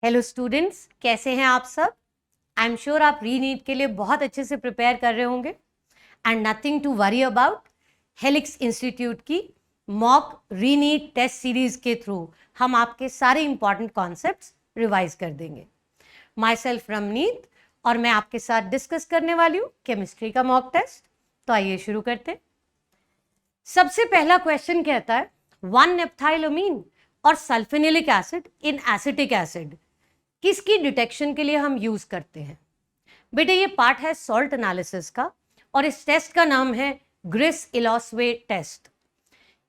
Hello students, कैसे हैं आप सब। आई एम श्योर आप री नीट के लिए बहुत अच्छे से प्रिपेयर कर रहे होंगे and nothing to worry about. Helix institute की mock re NEET test series के थ्रू हम आपके सारे इंपॉर्टेंट कॉन्सेप्ट्स रिवाइज कर देंगे। माई सेल्फ रमनीत और मैं आपके साथ डिस्कस करने वाली हूँ केमिस्ट्री का मॉक टेस्ट। तो आइए शुरू करते हैं। सबसे पहला क्वेश्चन कहता है 1-नेप्थाइलअमीन और सल्फेनिलिक एसिड इन एसिटिक एसिड किसकी डिटेक्शन के लिए हम यूज करते हैं। बेटे ये पार्ट है सॉल्ट एनालिसिस का और इस टेस्ट का नाम है ग्रिस-इलोस्वे टेस्ट।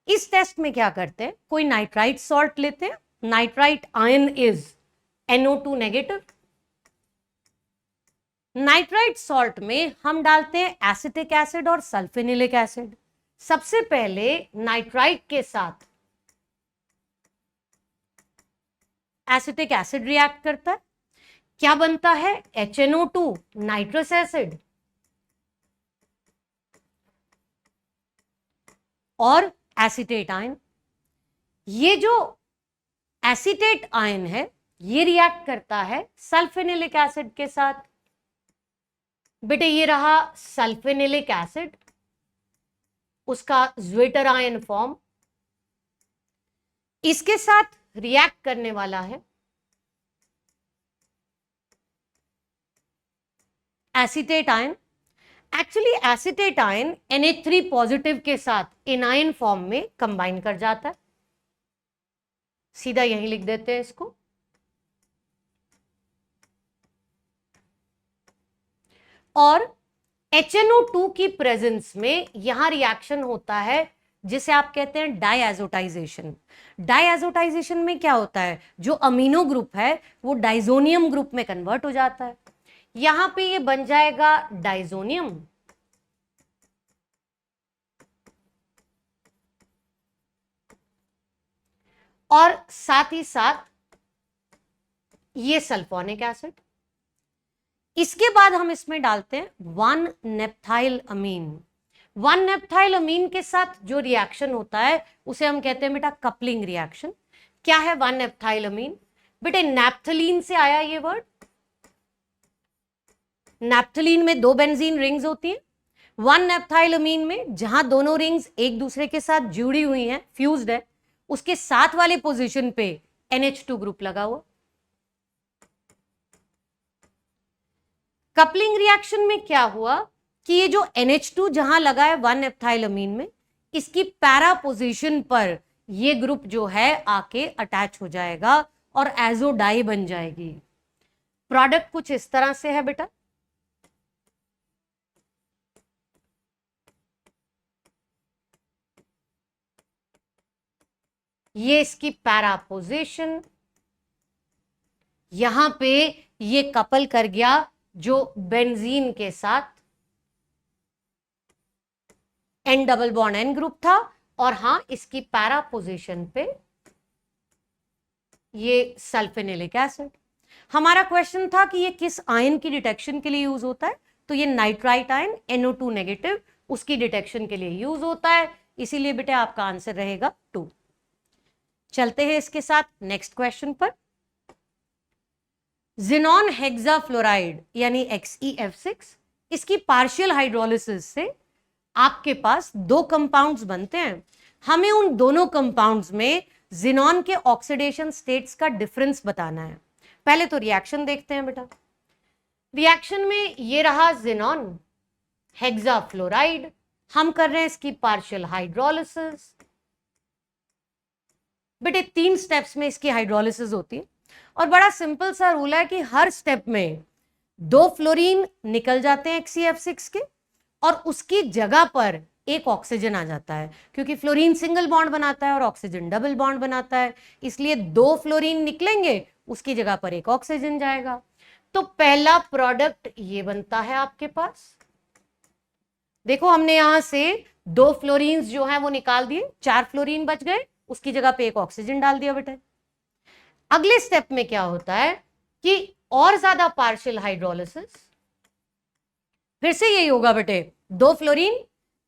इस टेस्ट में क्या करते हैं, कोई नाइट्राइट सॉल्ट लेते हैं, nitrite ion is NO2 negative. Nitrite salt में हम डालते हैं एसिटिक एसिड और सल्फेनिलिक एसिड। सबसे पहले नाइट्राइट के साथ एसिटिक एसिड रिएक्ट करता है, क्या बनता है HNO2 नाइट्रस एसिड और एसीटेट आयन। ये जो एसीटेट आयन है ये रिएक्ट करता है सल्फेनिलिक एसिड के साथ। बेटे ये रहा सल्फेनिलिक एसिड, उसका ज्वेटर आयन फॉर्म। इसके साथ रिएक्ट करने वाला है acetate ion. Actually acetate ion NH3 positive के साथ एनायन फॉर्म में कंबाइन कर जाता है। सीधा यहीं लिख देते हैं इसको। और HNO2 की प्रेजेंस में यहां रिएक्शन होता है जिसे आप कहते हैं डायएजोटाइजेशन। डायएजोटाइजेशन में क्या होता है, जो अमीनो ग्रुप है वो डाइजोनियम ग्रुप में कन्वर्ट हो जाता है। यहां पे ये बन जाएगा डाइजोनियम और साथ ही साथ ये सल्फोनिक एसिड। इसके बाद हम इसमें डालते हैं 1-नेप्थाइलअमीन। 1-नेप्थाइलअमीन के साथ जो रिएक्शन होता है उसे हम कहते हैं बेटा कपलिंग रिएक्शन। क्या है 1-नेप्थाइलअमीन? बेटे नैप्थलीन से आया ये वर्ड। नैप्थलीन में 2 बेंजीन रिंग्स होती हैं। 1-नेप्थाइलअमीन में जहां दोनों रिंग्स एक दूसरे के साथ जुड़ी हुई हैं, फ्यूज्ड है, उसके साथ वाले पोजीशन पे NH2 ग्रुप लगा हुआ। कपलिंग रिएक्शन में क्या हुआ कि ये जो NH2 जहां लगा है 1-नेप्थाइलअमीन में, इसकी पैरा पोजीशन पर ये ग्रुप जो है आके अटैच हो जाएगा और एजो डाई बन जाएगी। प्रोडक्ट कुछ इस तरह से है बेटा। ये इसकी पैरा पोजीशन, यहां पे ये कपल कर गया जो बेंजीन के साथ N double bond N group था, और हां इसकी पैरा पोजीशन पे ये सल्फेनिलिक एसिड। हमारा क्वेश्चन था कि ये किस आयन की डिटेक्शन के लिए यूज होता है, तो ये नाइट्राइट आयन NO2 नेगेटिव, उसकी डिटेक्शन के लिए यूज होता है। इसीलिए बेटे आपका आंसर रहेगा 2। चलते हैं इसके साथ नेक्स्ट क्वेश्चन पर। जिनॉन हेक्साफ्लोराइड यानी XeF6, इसकी पार्शियल हाइड्रोलिसिस से आपके पास 2 कंपाउंड्स बनते हैं। हमें उन दोनों कंपाउंड्स में जिनॉन के ऑक्सीडेशन स्टेट्स का डिफरेंस बताना है। पहले तो रिएक्शन देखते हैं बेटा। रिएक्शन में ये रहा जिनॉन हेक्साफ्लोराइड, हम कर रहे हैं इसकी पार्शियल हाइड्रोलिसिस। बेटे 3 स्टेप्स में इसकी हाइड्रोलिसिस होती है और बड़ा सिंपल सा रूल है कि हर स्टेप में 2 फ्लोरीन निकल जाते हैं XeF6 के और उसकी जगह पर एक ऑक्सीजन आ जाता है, क्योंकि फ्लोरीन सिंगल बॉन्ड बनाता है और ऑक्सीजन डबल बॉन्ड बनाता है, इसलिए 2 फ्लोरीन निकलेंगे, उसकी जगह पर एक ऑक्सीजन जाएगा। तो पहला प्रोडक्ट ये बनता है आपके पास। देखो हमने यहां से 2 फ्लोरीन जो है वो निकाल दिए, 4 फ्लोरीन बच गए, उसकी जगह पे एक ऑक्सीजन डाल दिया बेटा। अगले स्टेप में क्या होता है कि और ज्यादा पार्शियल हाइड्रोलिसिस, फिर से यही होगा बेटे, 2 फ्लोरीन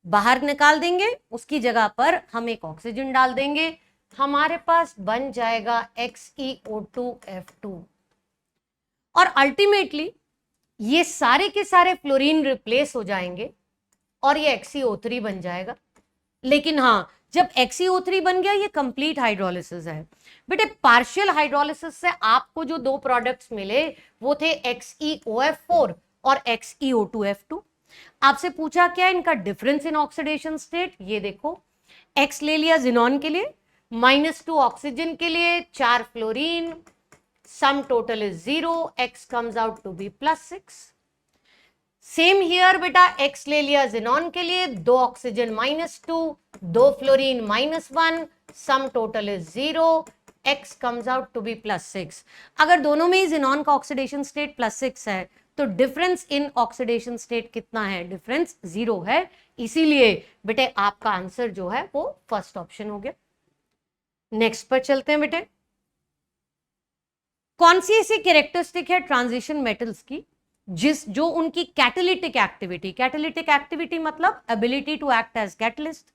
बाहर निकाल देंगे, उसकी जगह पर हम एक ऑक्सीजन डाल देंगे, हमारे पास बन जाएगा XeO2F2। और अल्टीमेटली ये सारे के सारे फ्लोरीन रिप्लेस हो जाएंगे और ये XeO3 बन जाएगा। लेकिन हाँ, जब XeO3 बन गया, ये कंप्लीट हाइड्रोलिसिस है बेटे। पार्शियल हाइड्रोलिसिस से आपको जो दो प्रोडक्ट्स मिले वो थे XeOF4 और XeO2F2। आपसे पूछा क्या है इनका डिफरेंस इन ऑक्सीडेशन स्टेट, ये देखो X ले लिया जिनॉन के लिए, -2 ऑक्सीजन के लिए, 4 fluorine, sum total is 0, X comes out to be +6. Same here बेटा, X ले लिया जिनॉन के लिए, 2 oxygen -2, 2 fluorine -1, sum total is 0, X comes out to be +6. अगर दोनों में ही जिनॉन का ऑक्सीडेशन स्टेट +6 है तो डिफरेंस इन ऑक्सीडेशन स्टेट कितना है? डिफरेंस 0 है। इसीलिए बेटे आपका आंसर जो है वो फर्स्ट ऑप्शन हो गया। नेक्स्ट पर चलते हैं बेटे। कौन सी ऐसी कैरेक्टरिस्टिक है ट्रांजिशन मेटल्स की जो उनकी कैटालिटिक एक्टिविटी मतलब ability to act as catalyst.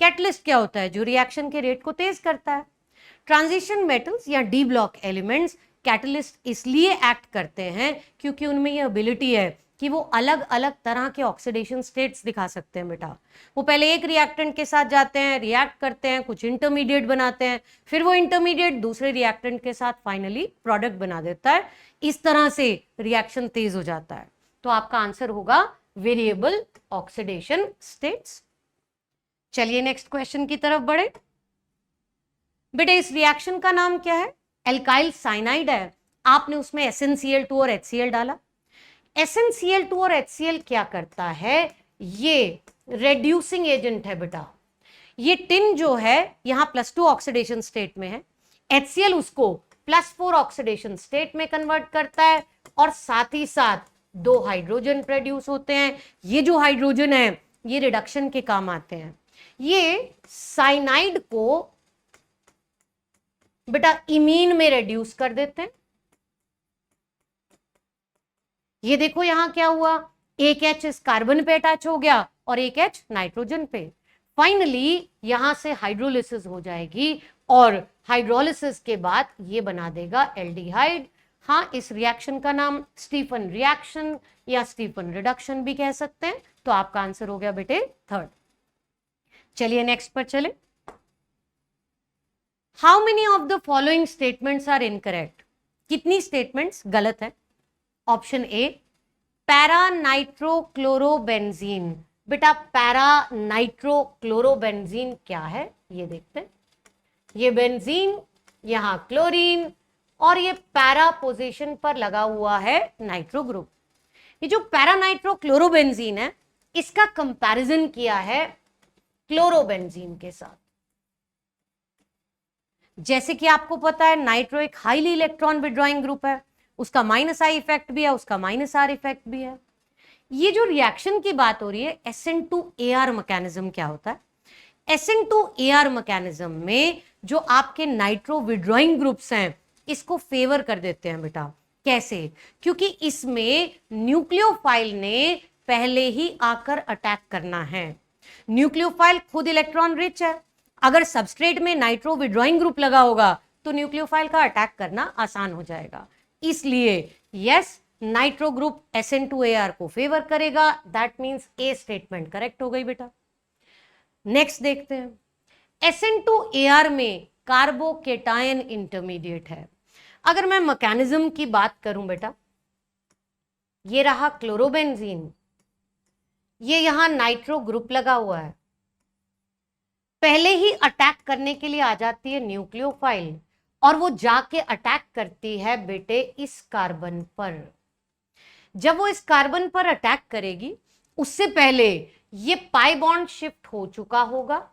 Catalyst क्या होता है? जो रिएक्शन के रेट को तेज करता है। ट्रांजिशन मेटल्स या डी ब्लॉक एलिमेंट्स कैटलिस्ट इसलिए एक्ट करते हैं क्योंकि उनमें यह एबिलिटी है कि वो अलग अलग तरह के ऑक्सीडेशन स्टेट्स दिखा सकते हैं बेटा। वो पहले एक रिएक्टेंट के साथ जाते हैं, रिएक्ट करते हैं, कुछ इंटरमीडिएट बनाते हैं, फिर वो इंटरमीडिएट दूसरे रिएक्टेंट के साथ फाइनली प्रोडक्ट बना देता है। इस तरह से रिएक्शन तेज हो जाता है। तो आपका आंसर होगा वेरिएबल ऑक्सीडेशन स्टेट्स। चलिए नेक्स्ट क्वेश्चन की तरफ बढ़े। बेटे इस रिएक्शन का नाम क्या है? एल्काइल साइनाइड है। आपने उसमें SnCl2 और HCl डाला। SnCl2 और HCl क्या करता है? ये रेड्यूसिंग एजेंट है बेटा। ये टिन जो है यहां +2 ऑक्सीडेशन स्टेट में है, HCl उसको +4 ऑक्सीडेशन स्टेट में कन्वर्ट करता है और साथ ही साथ 2 हाइड्रोजन प्रोड्यूस होते हैं। ये जो हाइड्रोजन है ये रिडक्शन के काम आते हैं। ये साइनाइड को बेटा इमीन में रेड्यूस कर देते हैं। ये देखो यहां क्या हुआ, एक H इस कार्बन पे अटैच हो गया और एक H नाइट्रोजन पे। फाइनली यहां से हाइड्रोलिसिस हो जाएगी और हाइड्रोलिसिस के बाद ये बना देगा एल्डिहाइड। हाँ, इस रिएक्शन का नाम स्टीफन रिएक्शन या स्टीफन रिडक्शन भी कह सकते हैं। तो आपका आंसर हो गया बेटे थर्ड। चलिए नेक्स्ट पर चले। How many of the following statements are incorrect? कितनी स्टेटमेंट्स गलत है? Option A para nitrochlorobenzene. बेटा पैरा नाइट्रोक्लोरोबेंजीन क्या है ये देखते हैं। ये बेंजीन, यहां क्लोरीन और ये पैरा पोजीशन पर लगा हुआ है नाइट्रो ग्रुप। ये जो पैरा नाइट्रोक्लोरोबेंजीन है इसका कंपैरिजन किया है क्लोरोबेंजीन के साथ। जैसे कि आपको पता है नाइट्रो एक हाईली इलेक्ट्रॉन विड्रॉइंग ग्रुप है, उसका -I इफेक्ट भी है, उसका -R इफेक्ट भी है। ये जो रिएक्शन की बात हो रही है SN2AR मैकेनिज्म क्या होता है? SN2AR मैकेनिज्म में जो आपके नाइट्रो विड्रॉइंग ग्रुप्स हैं इसको फेवर कर देते हैं बेटा। कैसे? क्योंकि इसमें न्यूक्लियोफाइल ने पहले ही आकर अटैक करना है। न्यूक्लियोफाइल खुद इलेक्ट्रॉन रिच है, अगर सबस्ट्रेट में नाइट्रो विड्रॉइंग ग्रुप लगा होगा तो न्यूक्लियोफाइल का अटैक करना आसान हो जाएगा। इसलिए यस, नाइट्रो ग्रुप SN2AR को फेवर करेगा। That means A statement correct हो गई बेटा। नेक्स्ट देखते हैं। SN2AR में कार्बोकेटायन इंटरमीडिएट है। अगर मैं मैकेनिज्म की बात करूं बेटा, ये रहा क्लोरोबेंजीन, ये यहां नाइट्रो ग्रुप लगा हुआ है, पहले ही अटैक करने के लिए आ जाती है न्यूक्लियोफाइल और वो जाके अटैक करती है बेटे इस कार्बन पर। जब वो इस कार्बन पर अटैक करेगी उससे पहले ये पाई बॉन्ड शिफ्ट हो चुका होगा।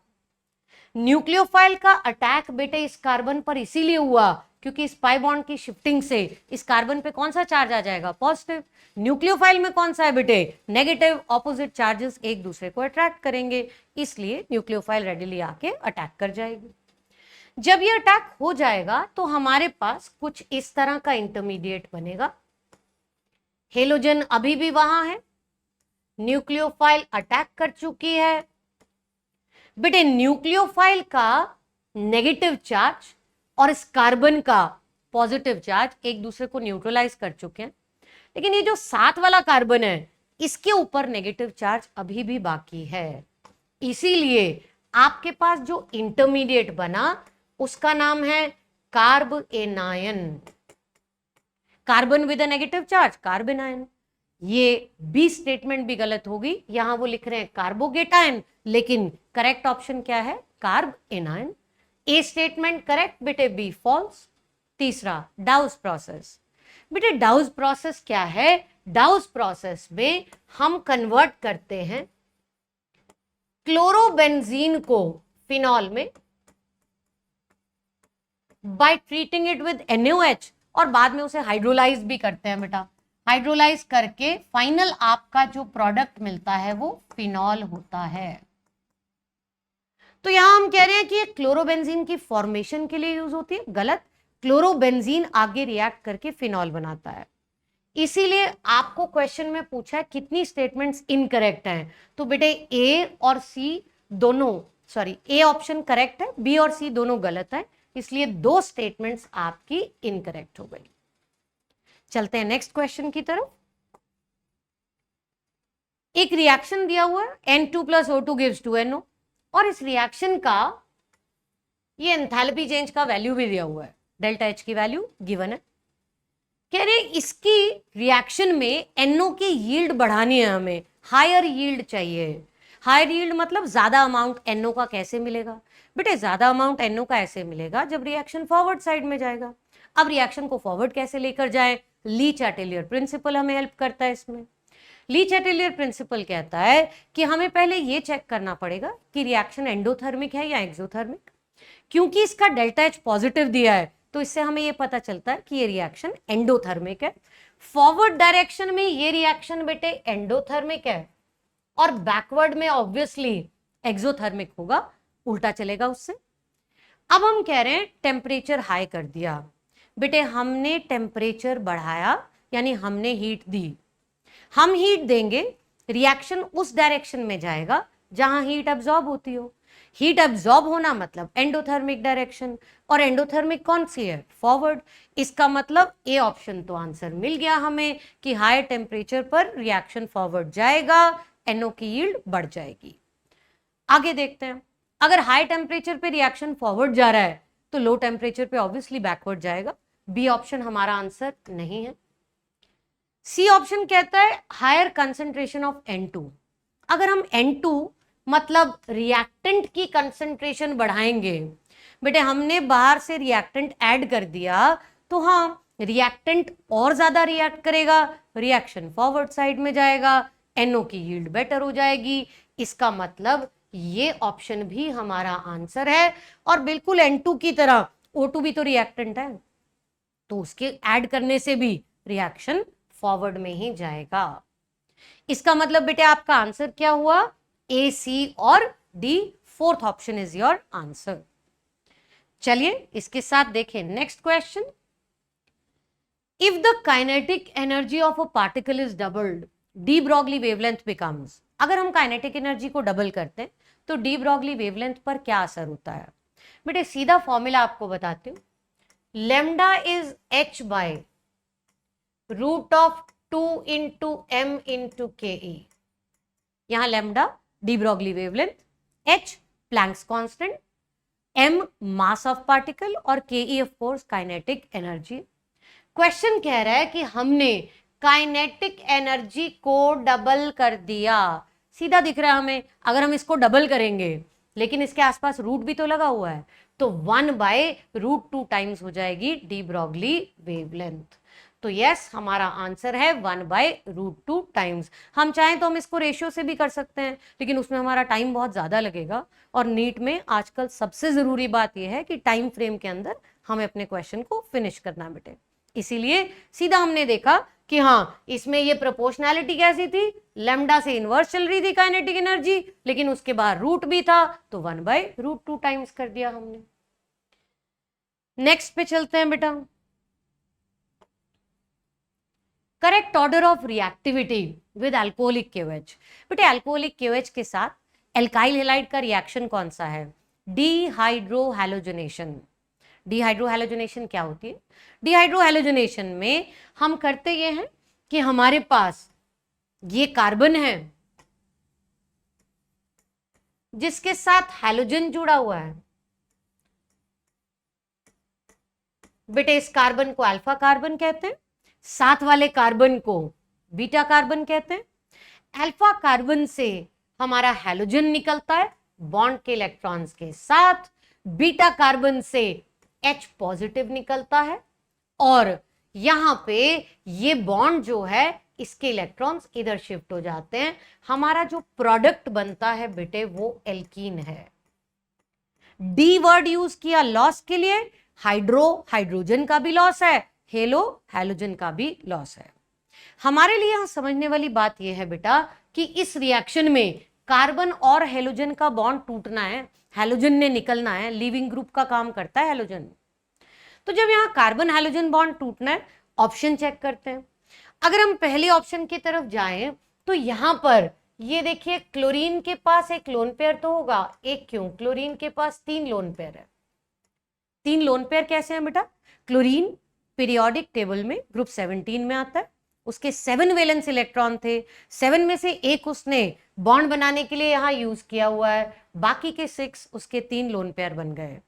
न्यूक्लियोफाइल का अटैक बेटे इस कार्बन पर इसीलिए हुआ क्योंकि इस पाई बॉन्ड की शिफ्टिंग से इस कार्बन पे कौन सा चार्ज आ जाएगा? पॉजिटिव। न्यूक्लियोफाइल में कौन सा है बेटे? नेगेटिव। ऑपोजिट चार्जेस एक दूसरे को अट्रैक्ट करेंगे, इसलिए न्यूक्लियोफाइल रेडिली आके अटैक कर जाएगी। जब ये अटैक हो जाएगा तो हमारे पास कुछ इस तरह का इंटरमीडिएट बनेगा। हेलोजन अभी भी वहां है, न्यूक्लियोफाइल अटैक कर चुकी है बेटे। न्यूक्लियोफाइल का नेगेटिव चार्ज और इस कार्बन का पॉजिटिव चार्ज एक दूसरे को न्यूट्रलाइज कर चुके हैं, लेकिन ये जो साथ वाला कार्बन है इसके ऊपर नेगेटिव चार्ज अभी भी बाकी है। इसीलिए आपके पास जो इंटरमीडिएट बना उसका नाम है carb anion, carbon with a negative charge carbon ion. ये बी स्टेटमेंट भी गलत होगी, यहां वो लिख रहे हैं कार्बोकेटायन, लेकिन करेक्ट ऑप्शन क्या है? Carb anion. ए स्टेटमेंट करेक्ट बेटे, बी फॉल्स। तीसरा डाउस प्रोसेस। बेटे डाउस प्रोसेस क्या है? डाउस प्रोसेस में हम कन्वर्ट करते हैं क्लोरोबेंजीन को फिनॉल में by treating it with NaOH, और बाद में उसे हाइड्रोलाइज भी करते हैं बेटा। हाइड्रोलाइज करके फाइनल आपका जो प्रोडक्ट मिलता है वो फिनॉल होता है। तो यहां हम कह रहे हैं कि ये क्लोरोबेंजीन की फॉर्मेशन के लिए यूज होती है, गलत। क्लोरोबेंजीन आगे रिएक्ट करके फिनॉल बनाता है। इसीलिए आपको क्वेश्चन में पूछा है कितनी स्टेटमेंट्स इनकरेक्ट हैं, तो बेटे ए और सी दोनों, सॉरी ए ऑप्शन करेक्ट है, बी और सी दोनों गलत है, इसलिए 2 स्टेटमेंट्स आपकी इनकरेक्ट हो गई। चलते हैं नेक्स्ट क्वेश्चन की तरफ। एक रिएक्शन दिया हुआ है N2 + O2 गिव्स 2NO, और इस रिएक्शन का ये एंथैल्पी चेंज का वैल्यू भी दिया हुआ है, डेल्टा H की वैल्यू गिवन है। कह रहे इसकी रिएक्शन में NO की यील्ड बढ़ानी है, हमें हायर यील्ड चाहिए। हायर यील्ड मतलब ज्यादा अमाउंट NO का कैसे मिलेगा? बेटे ज्यादा अमाउंट NO का ऐसे मिलेगा जब रिएक्शन फॉरवर्ड साइड में जाएगा। अब रिएक्शन को फॉरवर्ड कैसे लेकर जाए? ली चैटेलियर प्रिंसिपल हमें हेल्प करता है इसमें। ली चैटेलियर प्रिंसिपल कहता है कि हमें पहले ये चेक करना पड़ेगा कि रिएक्शन एंडोथर्मिक है या एक्सोथर्मिक। क्योंकि इसका डेल्टा H पॉजिटिव दिया है तो इससे हमें ये पता चलता है कि ये रिएक्शन एंडोथर्मिक है। फॉरवर्ड डायरेक्शन में ये रिएक्शन बेटे एंडोथर्मिक है, और बैकवर्ड में ऑब्वियसली एक्सोथर्मिक होगा, उल्टा चलेगा उससे। अब हम कह रहे हैं टेम्परेचर हाई कर दिया। बेटे हमने टेम्परेचर बढ़ाया, यानी हमने हीट दी। हम हीट देंगे, रिएक्शन उस डायरेक्शन में जाएगा जहां हीट अब्सॉर्ब होती हो। हीट अब्सॉर्ब होना मतलब एंडोथर्मिक डायरेक्शन, और एंडोथर्मिक कौन सी है? फॉरवर्ड। इसका मतलब ए ऑप्शन तो आंसर मिल गया हमें कि हायर टेम्परेचर पर रिएक्शन फॉरवर्ड जाएगा, NO की यील्ड बढ़ जाएगी। आगे देखते हैं, अगर हाई टेम्परेचर पे रिएक्शन फॉरवर्ड जा रहा है तो लो टेम्परेचर पे ऑब्वियसली बैकवर्ड जाएगा। बी ऑप्शन हमारा आंसर नहीं है। सी ऑप्शन कहता है हायर कंसंट्रेशन ऑफ N2। अगर हम N2 मतलब रिएक्टेंट की कंसंट्रेशन बढ़ाएंगे, बेटे हमने बाहर से रिएक्टेंट ऐड कर दिया तो हाँ रिएक्टेंट और ज्यादा रिएक्ट करेगा, रिएक्शन फॉरवर्ड साइड में जाएगा, NO की यील्ड बेटर हो जाएगी। इसका मतलब ये ऑप्शन भी हमारा आंसर है, और बिल्कुल N2 की तरह O2 भी तो रिएक्टेंट है, तो उसके ऐड करने से भी रिएक्शन फॉरवर्ड में ही जाएगा। इसका मतलब बेटे आपका आंसर क्या हुआ? A, C और D, 4th option is your answer. चलिए इसके साथ देखें next question. If the kinetic energy of a particle is doubled, D Broglie wavelength becomes. अगर हम काइनेटिक एनर्जी को डबल करते हैं तो डी ब्रॉगली वेवलेंथ पर क्या असर होता है? बेटे सीधा फॉर्मूला आपको बताती हूँ, lambda is H by root of 2 into M into KE। यहां lambda de Broglie wavelength, H Planck's constant, M mass of particle और KE of course kinetic energy. Question कह रहा है कि हमने काइनेटिक एनर्जी को डबल कर दिया। सीधा दिख रहा है हमें, अगर हम इसको डबल करेंगे लेकिन इसके आसपास रूट भी तो लगा हुआ है, तो 1/√2 टाइम्स हो जाएगी डी ब्रॉगली वेवलेंथ। तो यस हमारा आंसर है 1/√2 टाइम्स। हम चाहें तो हम इसको रेशियो से भी कर सकते हैं, लेकिन उसमें हमारा टाइम बहुत ज्यादा लगेगा, और नीट में आजकल सबसे जरूरी बात यह है कि टाइम फ्रेम के अंदर हमें अपने क्वेश्चन को फिनिश करना बेटे। इसीलिए सीधा हमने देखा कि हाँ इसमें ये प्रोपोर्शनैलिटी कैसी थी, लैम्डा से इनवर्स चल रही थी काइनेटिक एनर्जी, लेकिन उसके बाद रूट भी था तो 1/√2 टाइम्स कर दिया हमने। नेक्स्ट पे चलते हैं बेटा, correct order of reactivity with alcoholic KOH। बेटे अल्कोहलिक KOH के साथ एल्काइल हैलाइड का रिएक्शन कौन सा है? डिहाइड्रोहैलोजनेशन। डिहाइड्रोहैलोजनेशन क्या होती है? डिहाइड्रोहैलोजनेशन में हम करते ये हैं कि हमारे पास ये कार्बन है जिसके साथ हैलोजन जुड़ा हुआ है। बेटे इस कार्बन को अल्फा कार्बन कहते हैं, साथ वाले कार्बन को बीटा कार्बन कहते हैं। अल्फा कार्बन से हमारा हैलोजन निकलता है बॉन्ड के इलेक्ट्रॉन्स के साथ, बीटा कार्बन से H पॉजिटिव निकलता है, और यहां पे ये बॉन्ड जो है इसके इलेक्ट्रॉन्स इधर शिफ्ट हो जाते हैं। हमारा जो प्रोडक्ट बनता है बेटे वो एल्कीन है। डी वर्ड यूज किया लॉस के लिए, हाइड्रोजन का भी लॉस है, हैलोजन का भी लॉस है। हमारे लिए यहां समझने वाली बात यह है बेटा कि इस रिएक्शन में कार्बन और हैलोजन का बॉन्ड टूटना है, हैलोजन ने निकलना है, लीविंग ग्रुप का काम करता है हैलोजन। तो जब यहां कार्बन हैलोजन बॉन्ड टूटना है, ऑप्शन चेक करते हैं। अगर हम पहले ऑप्शन की तरफ जाएं तो यहां पर ये देखिए क्लोरीन के पास एक लोन पेयर तो होगा, एक क्यों, क्लोरीन के पास 3 लोन पेयर है। 3 लोन पेयर कैसे हैं बेटा? क्लोरीन पीरियोडिक टेबल में ग्रुप 17 में आता है, उसके 7 वैलेंस इलेक्ट्रॉन थे, 7 में से एक उसने बॉन्ड बनाने के लिए यहां यूज किया हुआ है, बाकी के 6 उसके 3 लोन पेयर बन गए।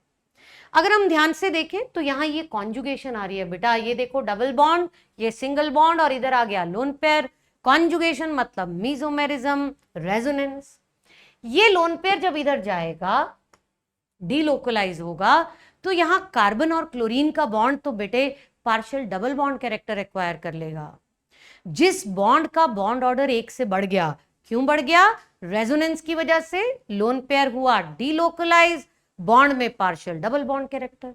अगर हम ध्यान से देखें तो यहां ये कॉन्जुगेशन आ रही है बेटा, ये देखो डबल बॉन्ड, ये सिंगल बॉन्ड, और इधर आ गया लोन पेयर। कॉन्जुगेशन मतलब मीजोमेरिज्म, रेजोनेंस। ये लोन पेयर जब इधर जाएगा, डीलोकलाइज होगा, तो यहां कार्बन और क्लोरीन का बॉन्ड तो बेटे partial double bond character acquire कर लेगा। जिस बॉन्ड का बॉन्ड ऑर्डर 1 से बढ़ गया, क्यों बढ़ गया? रेजोनेंस की वजह से लोन पेयर हुआ डीलोकलाइज, बॉन्ड में पार्शियल डबल बॉन्ड कैरेक्टर।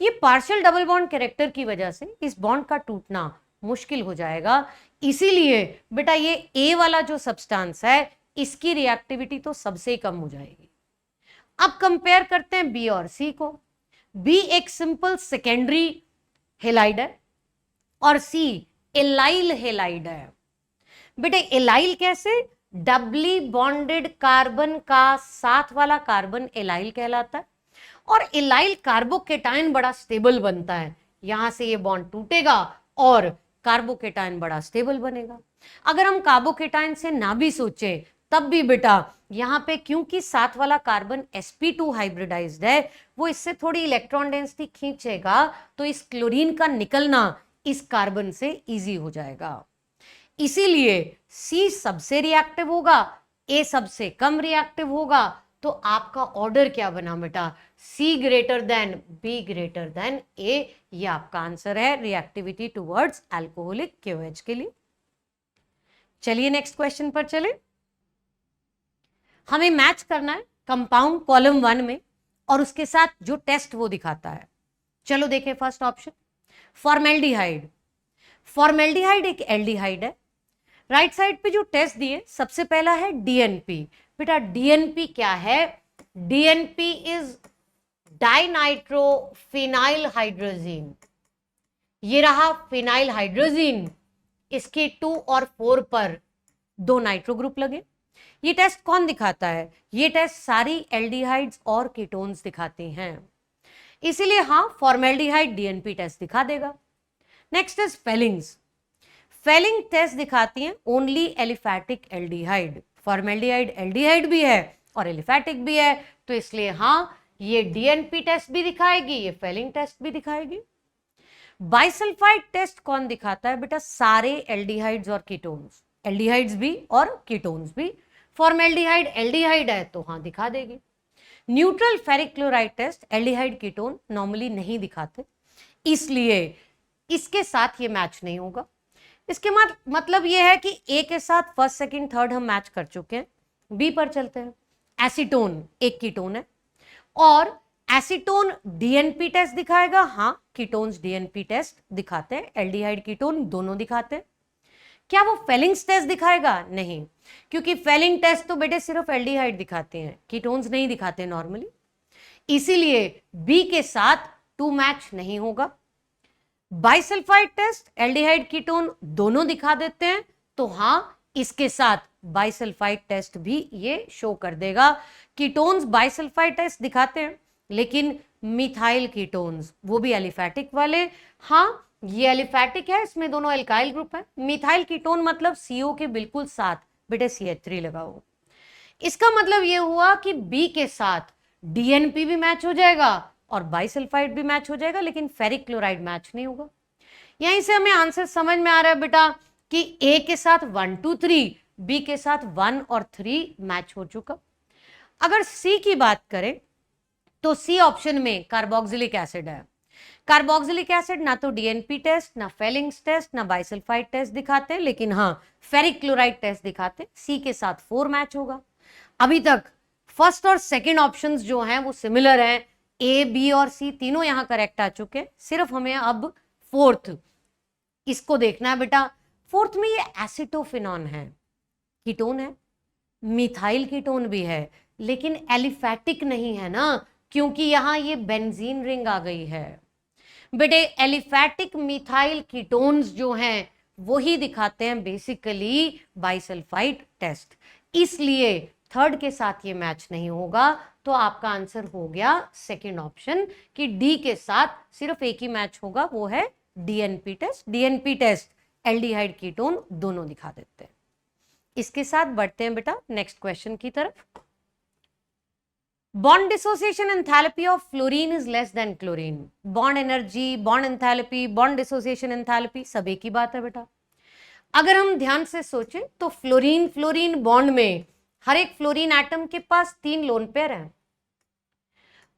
ये पार्शियल डबल बॉन्ड कैरेक्टर की वजह से इस बॉन्ड का टूटना मुश्किल हो जाएगा। इसीलिए बेटा ये ए वाला जो सब्सटेंस है इसकी रिएक्टिविटी तो सबसे कम हो जाएगी। अब कंपेयर करते हैं बी और सी को। बी एक सिंपल सेकेंडरी हेलाइड है और सी एलाइल हेलाइड है। बेटे एलाइल कैसे? डबली बॉन्डेड कार्बन का साथ वाला कार्बन एलाइल कहलाता है, और एलाइल कार्बोकेटाइन बड़ा स्टेबल बनता है। यहां से ये बॉन्ड टूटेगा और कार्बोकेटाइन बड़ा स्टेबल बनेगा। अगर हम कार्बोकेटाइन से ना भी सोचे तब भी बेटा यहां पे क्योंकि साथ वाला कार्बन sp2 हाइब्रिडाइज्ड है, वो इससे थोड़ी इलेक्ट्रॉन डेंसिटी खींचेगा, तो इस क्लोरीन का निकलना इस कार्बन से इजी हो जाएगा। इसीलिए C सबसे रिएक्टिव होगा, A सबसे कम रिएक्टिव होगा। तो आपका ऑर्डर क्या बना बेटा? C greater than B greater than A। ये आपका आंसर है रिएक्टिविटी टुवर्ड्स अल्कोहलिक KOH के लिए। चलिए नेक्स्ट क्वेश्चन पर चले। हमें मैच करना है कंपाउंड कॉलम 1 में और उसके साथ जो टेस्ट वो दिखाता है। चलो देखें फर्स्ट ऑप्शन, फॉर्मेल्डिहाइड। फॉर्मेल्डिहाइड एक एल्डिहाइड है। राइट साइड पे जो टेस्ट दिए, सबसे पहला है डीएनपी। बेटा डीएनपी क्या है? DNP is dinitrophenyl hydrazine. ये रहा फिनाइल हाइड्रोजीन, इसके 2 और 4 पर 2 नाइट्रो ग्रुप लगे। ये टेस्ट कौन दिखाता है? ये टेस्ट सारी एल्डिहाइड्स और कीटोन्स दिखाते हैं, इसीलिए हाँ फॉर्मेल्डिहाइड डीएनपी टेस्ट दिखा देगा। Next is Fehling's. Fehling test दिखाती है only aliphatic aldehyde. Formaldehyde aldehyde भी है और एलिफैटिक भी है, तो इसलिए हाँ ये डीएनपी टेस्ट भी दिखाएगी, ये फेलिंग टेस्ट भी दिखाएगी। बाइसल्फाइड टेस्ट कौन दिखाता है? बेटा सारे एल्डिहाइड्स और कीटोन्स, एल्डिहाइड्स भी और कीटोन्स भी। फॉर्मेल्डिहाइड एल्डिहाइड है तो हाँ दिखा देगी। Neutral ferric chloride test aldehyde ketone normally नहीं दिखाते, इसलिए इसके साथ ये मैच नहीं होगा। इसके मतलब ये है कि ए के साथ फर्स्ट सेकंड थर्ड हम मैच कर चुके हैं। बी पर चलते हैं। एसीटोन एक कीटोन है और एसीटोन डीएनपी टेस्ट दिखाएगा। हाँ कीटोन्स डीएनपी टेस्ट दिखाते हैं, एल्डिहाइड कीटोन दोनों दिखाते हैं। क्या वो फेलिंग्स टेस्ट दिखाएगा? नहीं, क्योंकि फेलिंग टेस्ट तो बेटे सिर्फ एल्डिहाइड दिखाते हैं, कीटोन्स नहीं दिखाते नॉर्मली, इसीलिए बी के साथ 2 मैच नहीं होगा। बाइसल्फाइड टेस्ट एल्डिहाइड कीटोन दोनों दिखा देते हैं, तो हाँ इसके साथ बाइसल्फाइड टेस्ट भी ये शो कर देगा। कीटोन्स बाइसल्फाइड टेस्ट दिखाते हैं, लेकिन मिथाइल कीटोन्स, वो भी एलिफैटिक वाले। हाँ, ये एलिफैटिक है, इसमें दोनों एल्काइल ग्रुप है। मिथाइल कीटोन मतलब CO के बिल्कुल साथ बेटे CH3 लगाओ। इसका मतलब ये हुआ कि बी के साथ DNP भी मैच हो जाएगा और बाइसल्फाइड भी मैच हो जाएगा, लेकिन फेरिक क्लोराइड मैच नहीं होगा। यहीं से हमें आंसर समझ में आ रहा है बेटा कि ए के साथ 1 2 3, बी के साथ 1 और 3 मैच हो चुका। अगर सी की बात करें तो सी ऑप्शन में कार्बोक्सिलिक एसिड है। कार्बोक्सिलिक एसिड ना तो DNP टेस्ट, ना फेलिंग्स टेस्ट, ना बाइसल्फाइड टेस्ट दिखाते हैं, लेकिन हाँ फेरिक क्लोराइड टेस्ट दिखाते हैं। सी के साथ 4 मैच होगा। अभी तक फर्स्ट और सेकंड ऑप्शंस जो हैं वो सिमिलर हैं, ए बी और सी तीनों यहां करेक्ट आ चुके हैं। सिर्फ हमें अब फोर्थ इसको देखना है बेटा। फोर्थ में ये एसिटोफिनॉन है, कीटोन है, मिथाइल कीटोन भी है, लेकिन एलिफैटिक नहीं है ना, क्योंकि यहां ये बेंजीन रिंग आ गई है। बेटे एलिफैटिक मिथाइल कीटोन्स जो हैं वही दिखाते हैं बेसिकली बाइसल्फाइड टेस्ट, इसलिए थर्ड के साथ ये मैच नहीं होगा। तो आपका आंसर हो गया सेकंड ऑप्शन कि डी के साथ सिर्फ एक ही मैच होगा, वो है DNP test. DNP test aldehyde ketone दोनों दिखा देते हैं। इसके साथ बढ़ते हैं बेटा नेक्स्ट क्वेश्चन की तरफ। Bond dissociation enthalpy of fluorine is less than chlorine. Bond energy, bond enthalpy, bond dissociation enthalpy सब एक ही बात है बेटा। अगर हम ध्यान से सोचें तो फ्लोरीन फ्लोरीन बॉन्ड में हर एक फ्लोरीन एटम के पास 3 लोन पेयर हैं,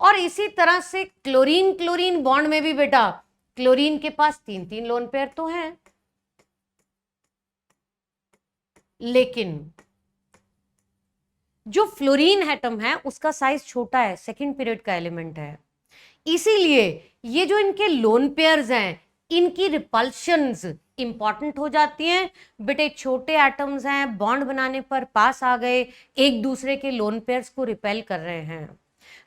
और इसी तरह से क्लोरीन क्लोरीन बॉन्ड में भी बेटा क्लोरीन के पास 3 लोन पेयर तो हैं, लेकिन जो फ्लोरीन एटम है उसका साइज छोटा है, सेकंड पीरियड का एलिमेंट है, इसीलिए ये जो इनके लोन पेयर्स हैं इनकी रिपल्शंस इंपॉर्टेंट हो जाती हैं। बेटे छोटे एटम्स हैं, बॉन्ड बनाने पर पास आ गए, एक दूसरे के लोन पेयर्स को रिपेल कर रहे हैं।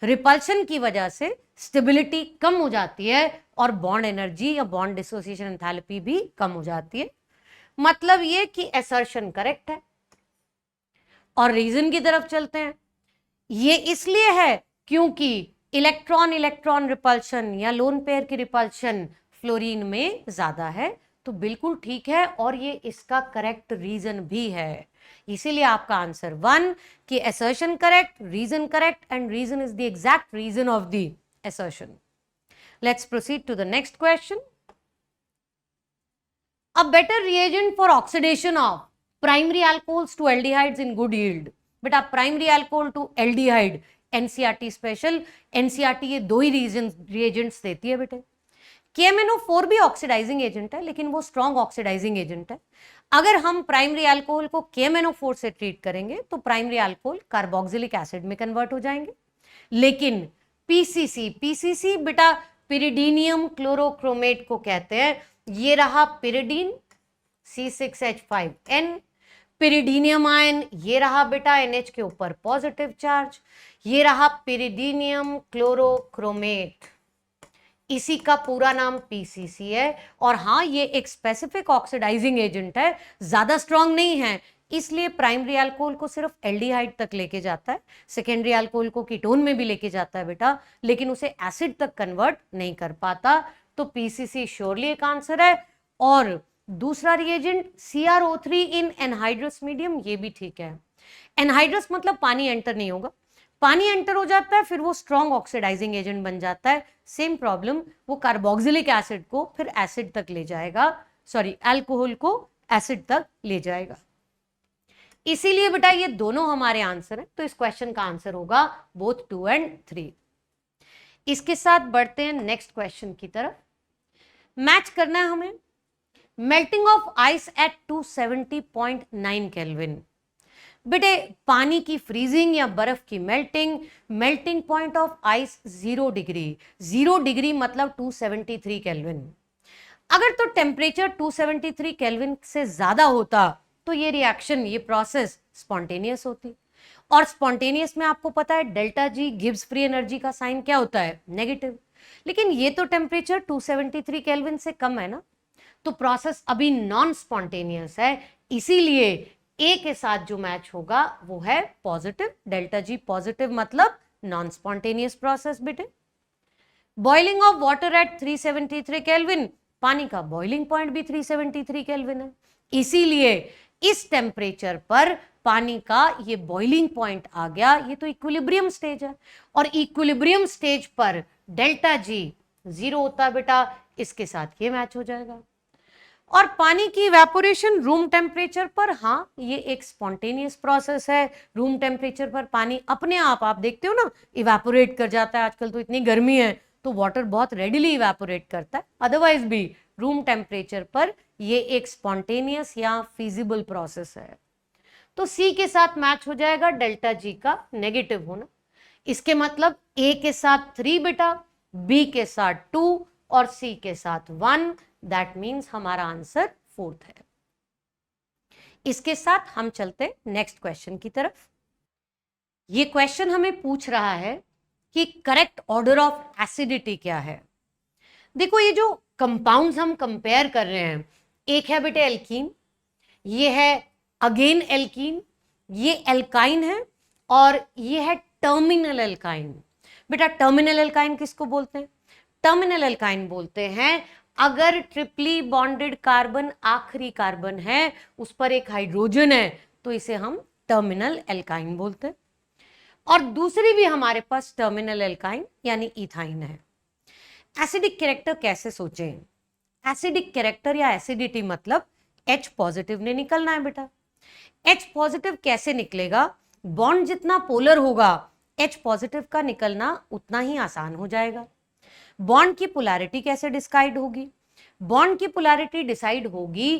रिपल्शन की वजह से स्टेबिलिटी कम हो जाती है और बॉन्ड एनर्जी या बॉन्ड डिसोसिएशन एंथैल्पी भी कम हो जाती है। मतलब ये कि असर्शन करेक्ट है। और रीजन की तरफ चलते हैं। ये इसलिए है क्योंकि इलेक्ट्रॉन इलेक्ट्रॉन रिपल्शन या लोन पेयर की रिपल्शन फ्लोरीन में ज्यादा है, तो बिल्कुल ठीक है और ये इसका करेक्ट रीजन भी है। इसीलिए आपका आंसर 1 कि assertion correct, reason correct, and reason is the exact reason of the assertion. Let's proceed to the next question. A better reagent for oxidation of primary alcohols to aldehydes in good yield। बेटा primary alcohol to aldehyde NCERT special, NCERT ये 2 ही reagents देती है बेटे। KMNO4 भी oxidising agent है, लेकिन वो strong oxidising agent है। अगर हम प्राइमरी अल्कोहल को KMNO4 से ट्रीट करेंगे तो प्राइमरी अल्कोहल कार्बोक्सिलिक एसिड में कन्वर्ट हो जाएंगे। लेकिन PCC बेटा पिरिडीनियम क्लोरोक्रोमेट को कहते हैं। ये रहा पिरिडीन C6H5N, पिरिडीनियम आयन, ये रहा बेटा NH के ऊपर पॉजिटिव चार्ज, ये रहा पिरिडीनियम क्लोरोक्रोमेट, इसी का पूरा नाम PCC है। और हाँ, ये एक स्पेसिफिक ऑक्सीडाइजिंग एजेंट है, ज्यादा स्ट्रॉन्ग नहीं है, इसलिए प्राइमरी अल्कोहल को सिर्फ एल्डिहाइड तक लेके जाता है, सेकेंडरी अल्कोहल को कीटोन में भी लेके जाता है बेटा, लेकिन उसे एसिड तक कन्वर्ट नहीं कर पाता। तो PCC श्योरली एक आंसर है। और दूसरा रिएजेंट CrO3 इन एनहाइड्रस मीडियम, ये भी ठीक है। एनहाइड्रस मतलब पानी एंटर नहीं होगा, पानी एंटर हो जाता है फिर वो स्ट्रॉन्ग ऑक्सीडाइजिंग एजेंट बन जाता है। सेम प्रॉब्लम, वो कार्बोक्सिलिक एसिड को फिर एसिड तक ले जाएगा, सॉरी अल्कोहल को एसिड तक ले जाएगा। इसीलिए बेटा ये दोनों हमारे आंसर है, तो इस क्वेश्चन का आंसर होगा बोथ 2 and 3। इसके साथ बढ़ते हैं नेक्स्ट क्वेश्चन की तरफ। मैच करना है हमें melting of ice eight 270.9 kelvin. बेटे पानी की फ्रीजिंग या बर्फ की melting, melting point of ice 0 degree, 0 degree मतलब 273 केल्विन। अगर तो टेम्परेचर 273 केल्विन से ज्यादा होता तो ये रिएक्शन, ये प्रोसेस स्पॉन्टेनियस होती, और स्पॉन्टेनियस में आपको पता है delta G Gibbs free energy का साइन क्या होता है, नेगेटिव। लेकिन ये तो टेम्परेचर 273 केल्विन से कम है ना, तो प्रोसेस अभी नॉन स्पॉन्टेनियस है, इसीलिए ए के साथ जो मैच होगा वो है पॉजिटिव, डेल्टा जी पॉजिटिव मतलब नॉन स्पॉन्टेनियस प्रोसेस बेटे। Boiling of water at 373 kelvin, पानी का बॉइलिंग पॉइंट भी 373 केल्विन है, इसीलिए इस टेम्परेचर पर पानी का ये बॉइलिंग पॉइंट आ गया, ये तो इक्विलिब्रियम स्टेज है, और इक्विलिब्रियम स्टेज पर डेल्टा जी 0 होता है बेटा, इसके साथ ये मैच हो जाएगा। और पानी की इवेपोरेशन रूम टेम्परेचर पर, हाँ ये एक स्पॉन्टेनियस प्रोसेस है, रूम टेम्परेचर पर पानी अपने आप देखते हो ना इवेपोरेट कर जाता है, आजकल तो इतनी गर्मी है तो वाटर बहुत रेडिली इवेपोरेट करता है, अदरवाइज भी रूम टेम्परेचर पर ये एक स्पॉन्टेनियस या फिजिबल प्रोसेस है। तो सी के साथ मैच हो जाएगा डेल्टा जी का नेगेटिव होना, इसके मतलब ए के साथ 3 बेटा, बी के साथ 2 और सी के साथ 1, दैट मीन्स हमारा आंसर 4th है। इसके साथ हम चलते नेक्स्ट क्वेश्चन की तरफ। ये क्वेश्चन हमें पूछ रहा है कि करेक्ट ऑर्डर ऑफ एसिडिटी क्या है। देखो ये जो कंपाउंड्स हम कंपेयर कर रहे हैं, एक है बेटे एल्कीन, ये है अगेन एल्कीन, ये एल्काइन है, और ये है टर्मिनल एल्काइन। बेटा टर्मिनल एल्काइन किसको बोलते हैं? टर्मिनल एल्काइन बोलते हैं अगर ट्रिपली बॉन्डेड कार्बन आखिरी कार्बन है, उस पर एक हाइड्रोजन है, तो इसे हम टर्मिनल एल्काइन बोलते हैं। और दूसरी भी हमारे पास टर्मिनल एल्काइन यानी इथाइन है। एसिडिक कैरेक्टर कैसे सोचें? एसिडिक कैरेक्टर या एसिडिटी मतलब H पॉजिटिव ने निकलना है बेटा। H पॉजिटिव कैसे निकलेगा? बॉन्ड जितना पोलर होगा H पॉजिटिव का निकलना उतना ही आसान हो जाएगा। बॉन्ड की पोलैरिटी कैसे डिसाइड होगी? बॉन्ड की पोलैरिटी डिसाइड होगी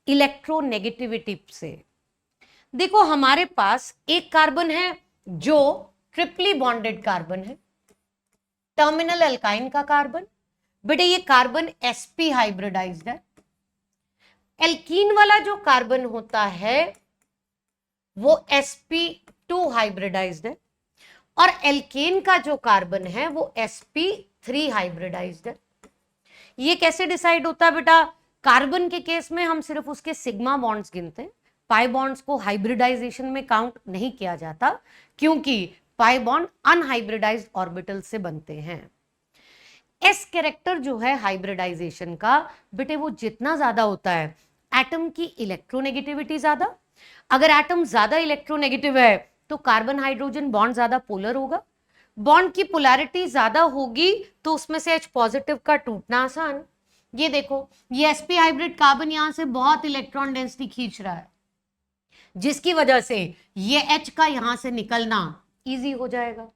इलेक्ट्रोनेगेटिविटी से। देखो हमारे पास एक कार्बन है जो ट्रिपली बॉन्डेड कार्बन है, टर्मिनल एल्काइन का कार्बन। बेटे ये कार्बन sp हाइब्रिडाइज्ड है। एल्कीन वाला जो कार्बन होता है वो sp2 हाइब्रिडाइज्ड है, और एल्केन का जो कार्बन है वो sp3 हाइब्रिडाइज्ड है। ये कैसे डिसाइड होता है बेटा? कार्बन के केस में हम सिर्फ उसके सिग्मा बॉन्ड्स गिनते हैं, पाई बॉन्ड्स को हाइब्रिडाइजेशन में काउंट नहीं किया जाता, क्योंकि पाई बॉन्ड अनहाइब्रिडाइज्ड ऑर्बिटल से बनते हैं। एस कैरेक्टर जो है हाइब्रिडाइजेशन का, बेटे वो जितना ज्यादा होता है एटम की इलेक्ट्रोनेगेटिविटी ज्यादा। अगर एटम ज्यादा इलेक्ट्रोनेगेटिव है तो कार्बन हाइड्रोजन बॉन्ड ज्यादा पोलर होगा, बॉन्ड की पोलैरिटी ज्यादा होगी तो उसमें से H पॉजिटिव का टूटना आसान। ये देखो ये sp हाइब्रिड कार्बन यहां से बहुत इलेक्ट्रॉन डेंसिटी खींच रहा है, जिसकी वजह से ये H का यहां से निकलना इजी हो जाएगा।